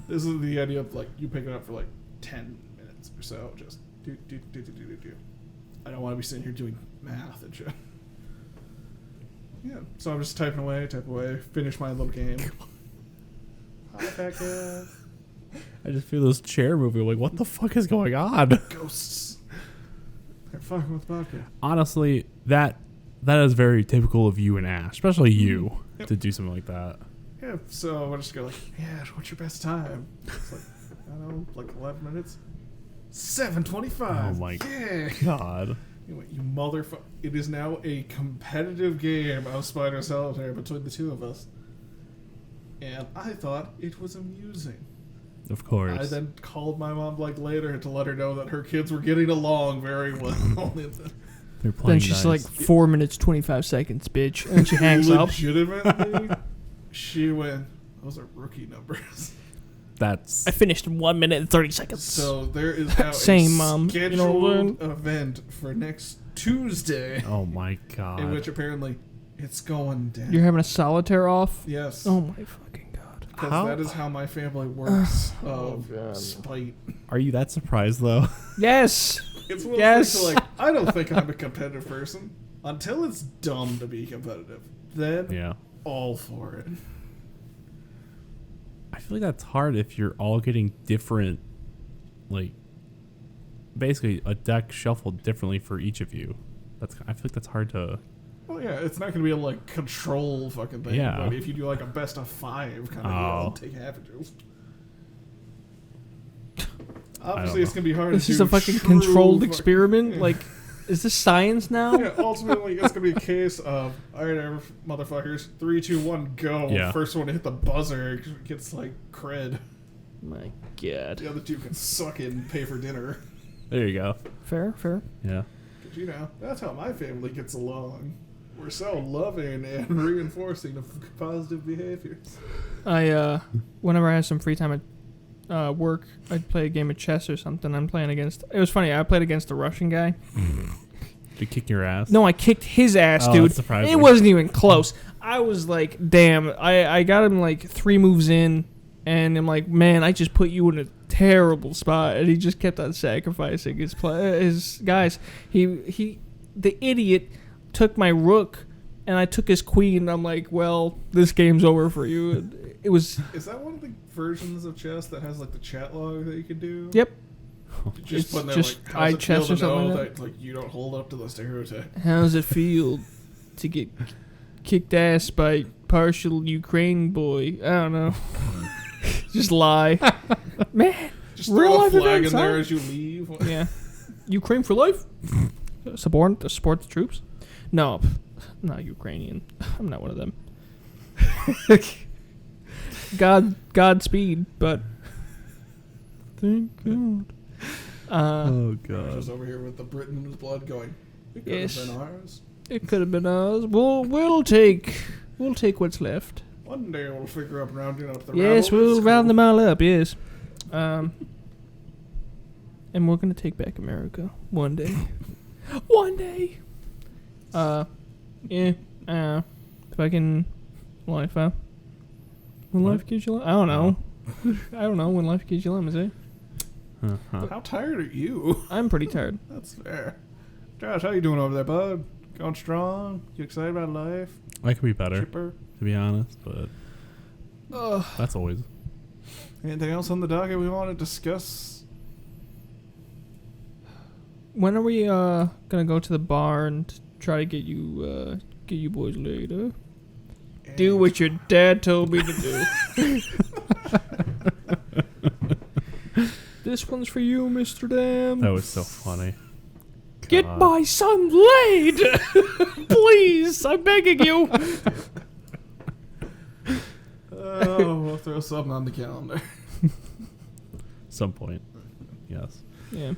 S2: This is the idea of like you pick it up for like 10 minutes or so. Just do. I don't want to be sitting here doing math and shit. Yeah, so I'm just type away, finish my little game. Hi, Becca.
S3: I just feel this chair moving. Like, what the fuck is going on?
S2: Ghosts. They're fucking with vodka.
S3: Honestly, that is very typical of you and Ash, especially you,
S2: Yep.
S3: to do something like that.
S2: Yeah, so I'll just go like, yeah, what's your best time? It's like, I don't know, like 11 minutes? 7:25.
S3: Oh my
S2: yeah.
S3: God.
S2: Anyway, you motherfucker. It is now a competitive game of Spider Solitaire between the two of us. And I thought it was amusing.
S3: Of course.
S2: I then called my mom like later to let her know that her kids were getting along very well.
S3: They're playing
S1: Then she's
S3: nice.
S1: like 4 minutes 25 seconds, bitch, and then she hangs up.
S2: Legitimately, she went, those are rookie numbers.
S3: That's
S1: I finished in 1 minute and 30 seconds.
S2: So there is now
S1: Same,
S2: a
S1: Mom.
S2: scheduled
S1: You know what?
S2: event for next Tuesday,
S3: oh my God.
S2: in which apparently it's going down.
S1: You're having a solitaire off?
S2: Yes.
S1: Oh my fucking god.
S2: Because
S3: How-
S2: that is how my family works.
S1: Oh,
S2: of
S1: God.
S2: spite.
S3: Are you that surprised though?
S1: Yes.
S2: It's one of
S1: Yes.
S2: those things like, I don't think I'm a competitive person until it's dumb to be competitive. Then,
S3: Yeah.
S2: all for it.
S3: I feel like that's hard if you're all getting different, like, basically a deck shuffled differently for each of you. I feel like that's hard to.
S2: Well, yeah, it's not going to be a, like, control fucking thing.
S3: Yeah.
S2: But if you do, like, a best of 5 kind of deal, I'll take half of you. Obviously, it's
S3: know.
S2: going to be hard
S1: This
S2: to
S1: is
S2: do
S1: a fucking
S2: true
S1: controlled
S2: fuck-
S1: experiment.
S2: Yeah.
S1: Like, is this science now?
S2: Yeah, ultimately, it's going to be a case of, alright, motherfuckers, 3, 2, 1, go.
S3: Yeah.
S2: First one to hit the buzzer gets, like, cred.
S1: My god.
S2: The other two can suck it and pay for dinner.
S3: There you go.
S1: Fair.
S3: Yeah.
S2: Because, you know, that's how my family gets along. We're so loving and reinforcing of positive behaviors.
S1: Whenever I have some free time at work, I'd play a game of chess or something. I'm playing against. It was funny. I played against a Russian guy.
S3: To kick your ass.
S1: No, I kicked his ass,
S3: Oh,
S1: dude.
S3: that's surprising.
S1: It wasn't even close. I was like, damn. I got him like 3 moves in, and I'm like, man, I just put you in a terrible spot, and he just kept on sacrificing his guys. He, the idiot, took my rook, and I took his queen. I'm like, well, this game's over for you. It was.
S2: Is that one of the versions of chess that has, like, the chat log that you can do?
S1: Yep.
S2: Just
S1: It's
S2: putting there
S1: just
S2: like, how's it feel
S1: eye chest
S2: to
S1: or something
S2: know
S1: like
S2: that like you don't hold up to the stereotype?
S1: How does it feel to get kicked ass by partial Ukraine boy? I don't know. Just lie. Man,
S2: Just
S1: real
S2: throw a
S1: life
S2: flag
S1: events,
S2: in there
S1: huh?
S2: as you leave.
S1: Yeah. Ukraine for life? Support the troops? No, I'm not Ukrainian. I'm not one of them. Godspeed, but thank God.
S3: Oh
S2: Just over here with the Britain in his blood going, it could
S1: Yes.
S2: have been ours.
S1: It could have been ours. We'll take what's left.
S2: One day we'll figure out rounding up the
S1: Yes,
S2: rabble.
S1: we'll
S2: It's
S1: round
S2: cool.
S1: them all up. Yes. And we're gonna take back America one day. One day. Yeah. Fucking life, huh? When
S3: What?
S1: life gives you I don't know. I don't know when life gives you lemons, eh?
S3: Uh-huh.
S2: How tired are you?
S1: I'm pretty tired.
S2: That's fair. Josh, how you doing over there, bud? Going strong? You excited about life?
S3: I could be better,
S2: Chipper?
S3: to be honest, but that's always.
S2: Anything else on the docket we want to discuss?
S1: When are we gonna go to the bar and try to get you boys laid, huh? Do
S2: And
S1: what your dad told me to do. This one's for you, Mr. Dam.
S3: That was so funny.
S1: Get
S3: God.
S1: my son laid! Please, I'm begging you.
S2: Oh, we'll throw something on the calendar.
S3: Some point. Yes.
S1: Yeah.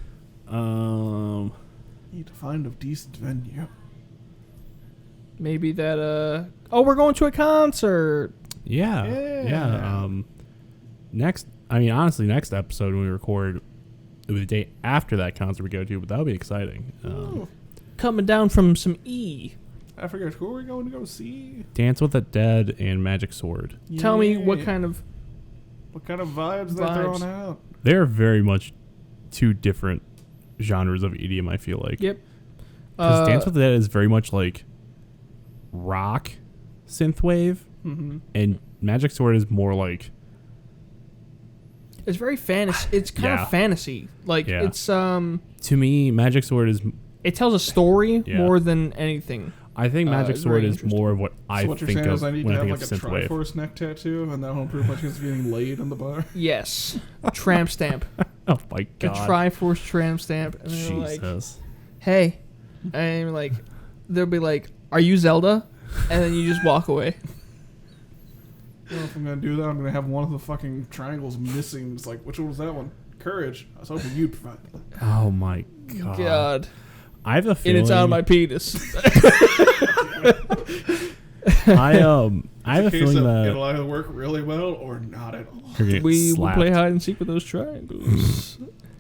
S2: Need to find a decent venue.
S1: Maybe that, oh, we're going to a concert.
S3: Yeah.
S2: Yeah.
S3: Next, I mean, honestly, next episode when we record, it was the day after that concert we go to, but that'll be exciting.
S2: Ooh,
S1: Coming down from some E.
S2: I forget who are we going to go see.
S3: Dance with the Dead and Magic Sword.
S1: Tell me what
S2: Yeah.
S1: kind of...
S2: What kind of vibes they're
S1: Vibes.
S2: throwing out?
S3: They're very much two different genres of EDM, I feel like.
S1: Yep.
S3: Because Dance with the Dead is very much like rock synthwave,
S2: Mm-hmm.
S3: and Magic Sword is more like
S1: It's very fantasy. It's kind
S3: Yeah.
S1: of fantasy. Like,
S3: Yeah.
S1: it's,
S3: to me, Magic Sword is.
S1: it tells a story
S3: Yeah.
S1: more than anything.
S3: I think Magic
S1: it's
S3: Sword
S1: very
S3: is more of what I
S2: So what you're
S3: think
S2: saying
S3: of
S2: is I need
S3: when
S2: to
S3: I
S2: have
S3: think
S2: like
S3: of
S2: a
S3: synthwave.
S2: Triforce neck tattoo, and that won't prove my chance of getting laid in the bar.
S1: Yes. Tramp stamp.
S3: Oh my
S1: A
S3: god!
S1: Triforce tramp stamp. And they're like,
S3: Jesus.
S1: hey. And like, they'll be like, are you Zelda? And then you just walk away.
S2: Well, if I'm gonna do that, I'm gonna have one of the fucking triangles missing. It's like, which one was that one? Courage. I was hoping you'd provide that.
S3: Oh my god!
S1: God.
S3: I have a
S1: And
S3: feeling.
S1: it's on my penis.
S3: I have a
S2: Case
S3: feeling
S2: of
S3: that
S2: it'll either work really well or not at all.
S3: you're gonna get
S1: We will
S3: slapped.
S1: play hide and seek with those triangles.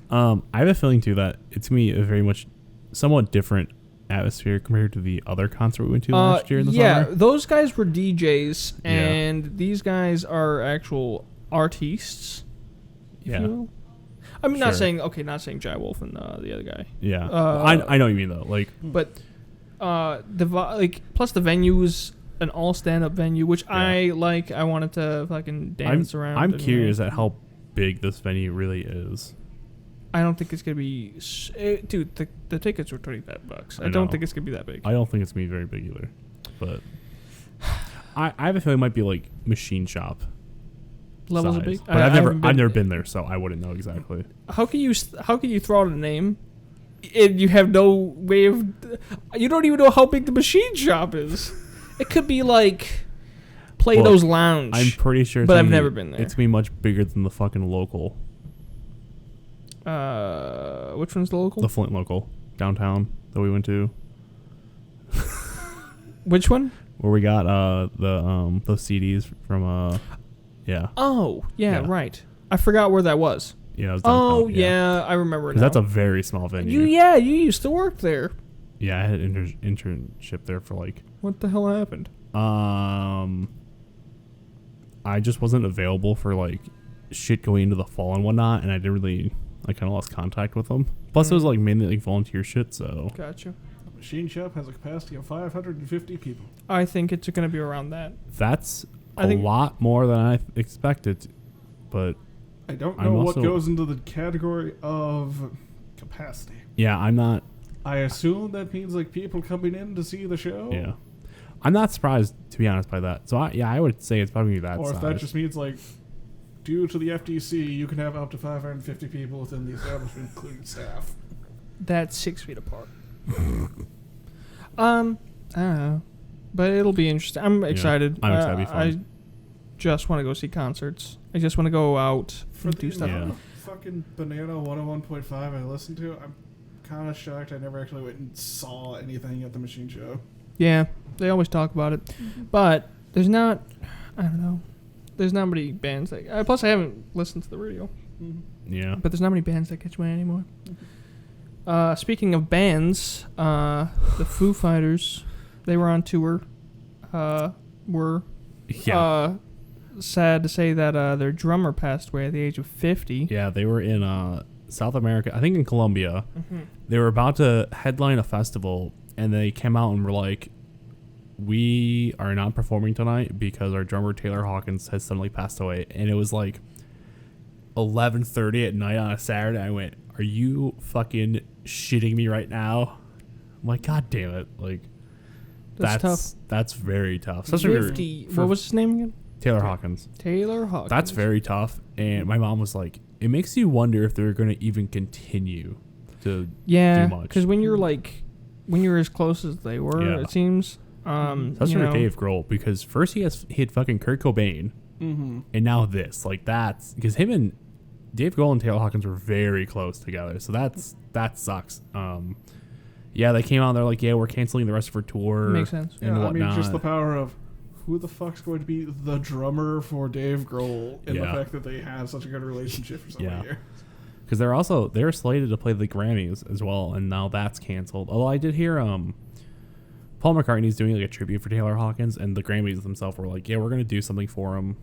S3: I have a feeling too that it's gonna be a very much somewhat different atmosphere compared to the other concert we went to last year in the
S1: yeah,
S3: summer.
S1: those guys were DJs,
S3: Yeah.
S1: and these guys are actual artists. If
S3: Yeah.
S1: you will. I mean, not
S3: Sure.
S1: saying Jai Wolf and the other guy,
S3: Yeah,
S1: Uh,
S3: I know what you mean though. Like,
S1: but plus the venue is an all stand-up venue, which I like. I wanted to fucking dance around.
S3: I'm
S1: and,
S3: curious at how big this venue really is.
S1: I don't think it's gonna be, dude. The tickets were $25. I
S3: I
S1: don't
S3: know.
S1: think it's gonna be that big.
S3: I don't think it's gonna be very big either, but I have a feeling it might be like Machine Shop
S1: Levels
S3: size.
S1: are big,
S3: but
S1: I
S3: I've
S1: haven't
S3: never been there, so I wouldn't know exactly.
S1: How can you throw out a name, and you have no way of, you don't even know how big the Machine Shop is. It could be like Plato's Lounge.
S3: I'm pretty sure,
S1: But I've never been there.
S3: It's gonna be much bigger than the fucking local,
S1: Which one's the local?
S3: the Flint local downtown that we went to,
S1: Which one?
S3: where we got those CDs from yeah.
S1: Oh, yeah,
S3: Yeah.
S1: right. I forgot where that was.
S3: Yeah, it was
S1: Oh,
S3: downtown,
S1: yeah, I remember.
S3: because
S1: Now.
S3: that's a very small venue.
S1: you used to work there.
S3: Yeah, I had an internship there for like
S1: What the hell happened?
S3: I just wasn't available for like shit going into the fall and whatnot, and I kind of lost contact with them. Plus, it was like mainly like volunteer shit, so
S1: Gotcha.
S2: The machine shop has a capacity of 550 people.
S1: I think it's gonna be around that.
S3: that's
S1: I
S3: a
S1: think-
S3: lot more than I expected. But
S2: I don't
S3: I'm
S2: know what
S3: also-
S2: goes into the category of capacity.
S3: Yeah, I'm not.
S2: I assume that means like people coming in to see the show.
S3: Yeah, I'm not surprised to be honest by that. So I would say it's probably that
S2: Or if
S3: size.
S2: that just means like, due to the FTC, you can have up to 550 people within the establishment, including staff.
S1: That's 6 feet apart. I don't know, but it'll be interesting. I'm excited.
S3: I'm excited. It'll be fun.
S1: I just want to go see concerts. I just want to go out
S2: For
S1: and
S2: the
S1: do stuff.
S3: Yeah.
S2: fucking Banana 101.5 I listened to, I'm kind of shocked I never actually went and saw anything at the Machine Show.
S1: Yeah, they always talk about it, but there's not. I don't know. There's not many bands that. Plus, I haven't listened to the radio,
S3: Yeah.
S1: but there's not many bands that catch my eye anymore. Speaking of bands, the Foo Fighters, they were on tour. Were sad to say that their drummer passed away at the age of 50.
S3: Yeah, they were in South America, I think in Colombia.
S1: Mm-hmm.
S3: They were about to headline a festival, and they came out and were like, we are not performing tonight because our drummer Taylor Hawkins has suddenly passed away. And it was like 11:30 at night on a Saturday. I went, are you fucking shitting me right now? I'm like, God damn it. Like,
S1: That's tough.
S3: That's very tough. Especially
S1: 50.
S3: for
S1: What was his name again?
S3: Taylor Hawkins.
S1: Taylor Hawkins.
S3: That's very tough. And my mom was like, it makes you wonder if they're going to even continue to
S1: Yeah,
S3: do much.
S1: because when you're as close as they were,
S3: Yeah.
S1: it seems.
S3: Especially
S1: you
S3: for
S1: know,
S3: Dave Grohl, because first he had fucking Kurt Cobain,
S2: Mm-hmm.
S3: and now this. Like, that's because him and Dave Grohl and Taylor Hawkins were very close together. So that sucks. Yeah, they came out and they're like, yeah, we're canceling the rest of our tour.
S1: Makes sense.
S3: And
S2: Yeah, I mean, just
S3: whatnot.
S2: the power of who the fuck's going to be the drummer for Dave Grohl, and the
S3: Yeah.
S2: fact that they have such a good relationship for so
S3: Yeah.
S2: many years.
S3: Because they're slated to play the Grammys as well, and now that's canceled. Although I did hear Paul McCartney's doing like a tribute for Taylor Hawkins, and the Grammys themselves were like, yeah, we're gonna do something for him.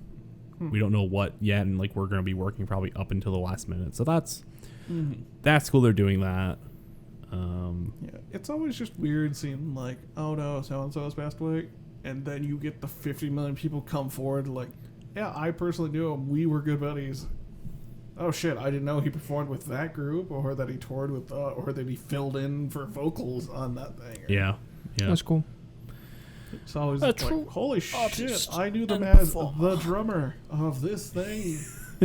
S3: We don't know what yet, and like we're gonna be working probably up until the last minute. So that's cool. They're doing that.
S2: Yeah, it's always just weird seeing like, oh no, so and so has passed away, and then you get the 50 million people come forward like, yeah, I personally knew him. We were good buddies. Oh shit, I didn't know he performed with that group, or that he toured with, or that he filled in for vocals on that thing.
S3: Yeah.
S1: That's cool.
S2: It's always
S1: A
S2: like,
S1: true
S2: holy
S1: artist
S2: shit, I knew them
S1: and
S2: as
S1: performer.
S2: the drummer of this thing.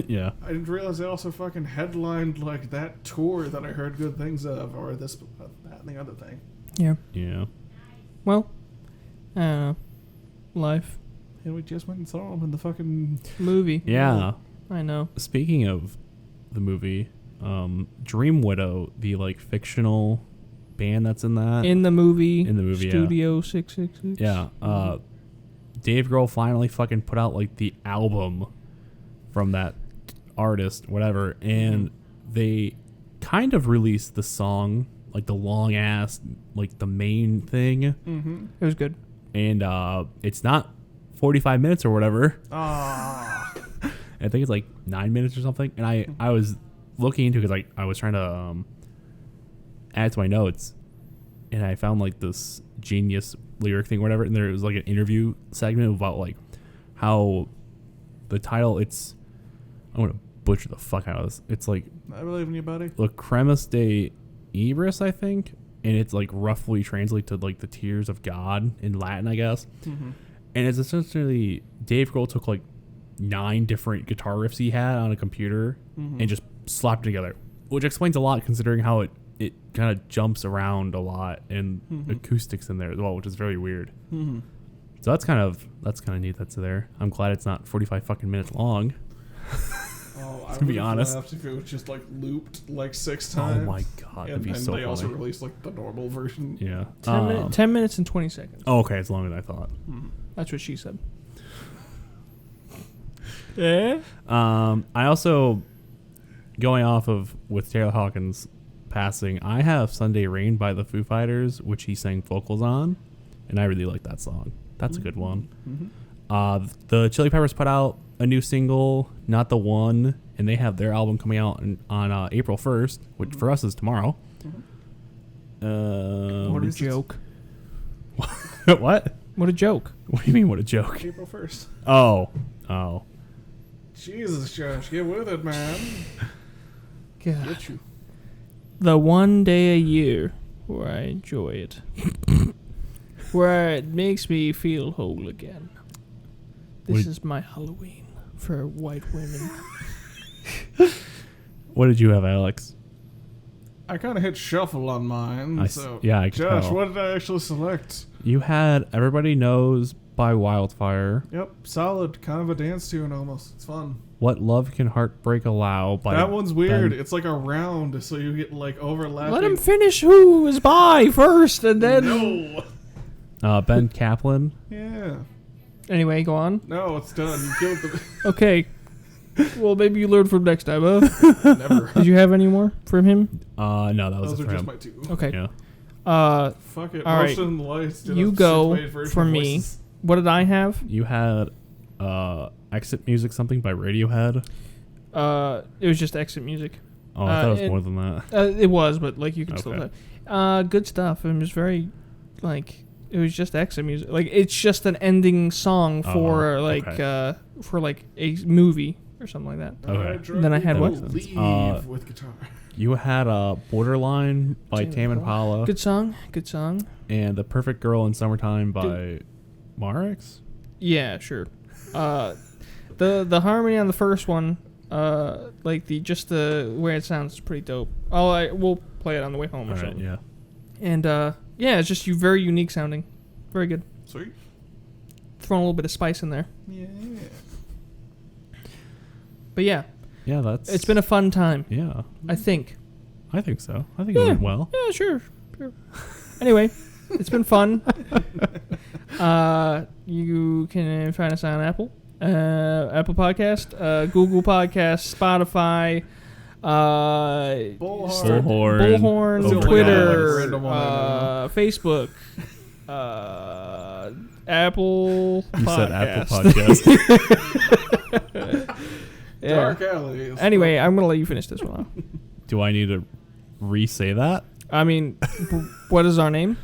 S3: Yeah.
S2: I didn't realize they also fucking headlined like that tour that I heard good things of, or this, that, and the other thing.
S1: Yeah.
S3: Yeah.
S1: Well, I don't know. Life.
S2: And we just went and saw him in the fucking.
S1: Movie.
S3: Yeah.
S1: I know.
S3: Speaking of the movie, Dream Widow, the like fictional band that's in that.
S1: In the movie.
S3: Yeah.
S1: Studio 666.
S3: Yeah. Dave Grohl finally fucking put out like the album from that artist, whatever, and they kind of released the song, like the long ass, like the main thing,
S2: Mm-hmm.
S1: It was good.
S3: and it's not 45 minutes or whatever.
S2: Ah.
S3: I think it's like 9 minutes or something. And I was looking into it because I was trying to add it to my notes, and I found like this genius lyric thing or whatever, and there was like an interview segment about like how the title, I'm gonna butcher the fuck out of this. It's like
S2: I believe in you, buddy.
S3: La Cremus de Ibris, I think, and it's like roughly translate to like the tears of God in Latin, I guess.
S2: Mm-hmm.
S3: And it's essentially Dave Grohl took like 9 different guitar riffs he had on a computer
S2: Mm-hmm.
S3: and just slapped it together, which explains a lot considering how it kind of jumps around a lot and acoustics in there as well, which is very weird.
S2: Mm-hmm.
S3: So that's kind of neat that's there. I'm glad it's not 45 fucking minutes long.
S2: Oh, I
S3: To be
S2: would've
S3: honest.
S2: laughed if it was just like looped like 6
S3: Oh
S2: times.
S3: my god, that'd
S2: And
S3: be
S2: then
S3: so
S2: they
S3: funny.
S2: also released like the normal version.
S3: Yeah.
S1: 10 minutes and 20 seconds.
S3: Oh, okay, it's longer than I thought.
S1: That's what she said. Yeah.
S3: I also, going off of with Taylor Hawkins passing, I have Sunday Rain by the Foo Fighters, which he sang vocals on, and I really like that song. That's a good one.
S2: Mm-hmm.
S3: The Chili Peppers put out a new single, Not the One, and they have their album coming out on April 1st, which for us is tomorrow.
S1: What a
S2: is it?
S1: joke.
S3: What?
S1: What a joke.
S3: What do you mean, what a joke?
S2: April 1st.
S3: Oh.
S2: Jesus, Josh, get with it, man.
S1: God.
S2: Get you.
S1: The one day a year where I enjoy it. Where it makes me feel whole again. This is my Halloween for white women.
S3: What did you have, Alex?
S2: I kind of hit shuffle on mine.
S3: I
S2: So,
S3: can
S2: Josh,
S3: tell.
S2: what did I actually select?
S3: You had Everybody Knows by Wildfire.
S2: Yep, solid. Kind of a dance tune almost. It's fun.
S3: What Love Can Heartbreak Allow by
S2: That one's weird.
S3: Ben-
S2: It's like a round, so you get like overlapping.
S1: Let him finish who is by first, and then...
S2: No.
S3: Ben Kaplan.
S2: Yeah.
S1: Anyway, go on.
S2: No, it's done. You killed the...
S1: Okay. Well, maybe you learn from next time, huh?
S2: Never.
S1: Did you have any more from him?
S3: No, that was
S2: Those
S3: it
S2: are
S3: for
S2: just
S3: him.
S2: my two.
S1: Okay.
S3: Yeah.
S2: Fuck it.
S1: All right.
S2: Motion Lights did
S1: You
S2: a
S1: go
S2: synthwave version
S1: for
S2: of
S1: me.
S2: Voices.
S1: What did I have?
S3: You had Exit Music something by Radiohead.
S1: It was just exit music.
S3: Oh, I thought it was
S1: it-
S3: more than that.
S1: It was, but like you can still
S3: Okay.
S1: say. Good stuff. It was very, like, it was just exit music. Like it's just an ending song for
S3: okay.
S1: for like a movie or something like that.
S3: Okay.
S1: Then I had
S3: That
S1: what?
S3: makes sense.
S2: Leave with guitar.
S3: You had Borderline by Tame Impala
S1: Good song. Good song.
S3: and The Perfect Girl in Summertime by Marix.
S1: Yeah, sure. The harmony on the first one, like the way it sounds is pretty dope. We'll play it on the way home or
S3: All right,
S1: something.
S3: yeah.
S1: And yeah, it's just very unique sounding. Very good.
S2: Sweet.
S1: Throwing a little bit of spice in there.
S2: Yeah.
S1: But yeah,
S3: Yeah, that's...
S1: it's been a fun time.
S3: Yeah,
S1: I think.
S3: I think so. I think it went well.
S1: Yeah, sure. Anyway, it's been fun. You can find us on Apple Podcast, Google Podcast, Spotify,
S2: Bullhorn.
S1: Bullhorn,
S3: Oh my
S1: Twitter,
S2: God. Random one I
S1: Facebook, Apple
S3: You
S1: Podcast.
S3: said Apple Podcast.
S1: Yeah.
S2: Dark Alleys.
S1: Anyway, I'm going to let you finish this one off.
S3: Do I need to re-say that?
S1: I mean, what is our name?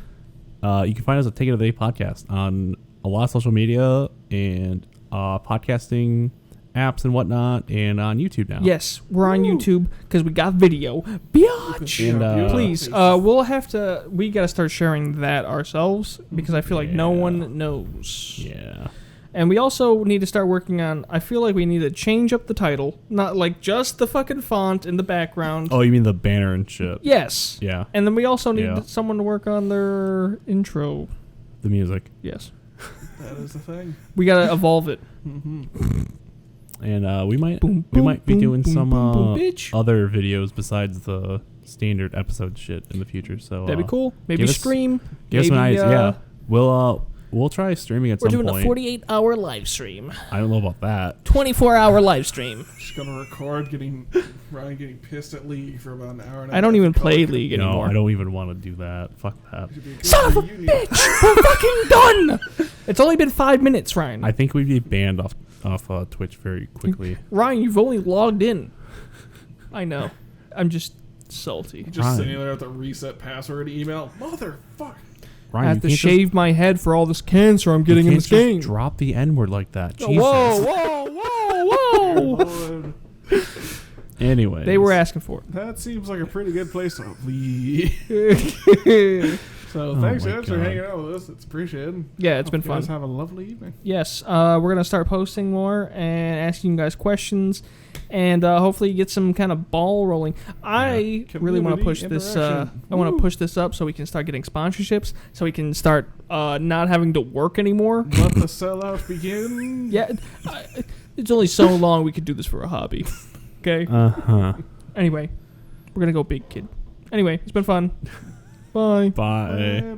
S3: You can find us at Take It of the Day Podcast on a lot of social media and podcasting apps and whatnot, and on YouTube now.
S1: Yes, we're on YouTube because we got video. Biatch!
S3: And,
S1: Please, we got to start sharing that ourselves because I feel like no
S3: Yeah.
S1: one knows.
S3: Yeah.
S1: And we also need to start working on, I feel like we need to change up the title, not like just the fucking font in the background.
S3: Oh, you mean the banner and shit?
S1: Yes.
S3: Yeah.
S1: And then we also need
S3: Yeah.
S1: someone to work on their intro.
S3: The music.
S1: Yes.
S2: That is the thing.
S1: We got to evolve it.
S3: And we might
S1: Boom,
S3: we
S1: boom,
S3: might be
S1: boom,
S3: doing
S1: boom,
S3: some
S1: boom, boom, bitch.
S3: other videos besides the standard episode shit in the future. So
S1: That'd be cool. Maybe
S3: give us-
S1: stream.
S3: Give us
S1: maybe,
S3: some ideas. Yeah. We'll try streaming at
S1: We're
S3: some
S1: doing
S3: point.
S1: a 48-hour live stream.
S3: I don't know about that.
S1: 24-hour live stream.
S2: Just gonna record Ryan getting pissed at League for about an hour and a half.
S1: I don't even play League
S3: No,
S1: anymore.
S3: I don't even want to do that. Fuck that.
S1: Son of a bitch! We're fucking done! It's only been 5 minutes, Ryan.
S3: I think we'd be banned off Twitch very quickly.
S1: Ryan, you've only logged in. I know. I'm just salty.
S2: Just
S3: Ryan.
S2: sitting there with the reset password email. Motherfucker.
S1: I
S3: Ryan,
S1: have
S3: you
S1: to
S3: can't
S1: shave my head for all this cancer I'm
S3: just,
S1: getting
S3: you
S1: in
S3: can't
S1: this
S3: just
S1: game.
S3: drop the N-word like that. Jesus.
S1: Whoa.
S3: Anyway.
S1: They were asking for
S2: That seems like a pretty good place to leave.
S1: it.
S2: So
S3: Oh
S2: thanks
S3: my
S2: guys for
S3: God.
S2: hanging out with us. It's appreciated.
S1: Yeah, it's
S2: Hope
S1: been
S2: you guys
S1: fun.
S2: have a lovely evening.
S1: Yes, we're going to start posting more and asking you guys questions and hopefully get some kind of ball rolling. I really want to push
S2: Community
S1: this I
S2: interaction.
S1: want to
S2: Woo.
S1: push this up so we can start getting sponsorships, so we can start not having to work anymore.
S2: Let the sellout begin.
S1: Yeah, it's only so long we could do this for a hobby. Okay?
S3: Uh-huh.
S1: Anyway, we're going to go big, kid. Anyway, it's been fun. Bye.
S3: Bye.
S2: Later.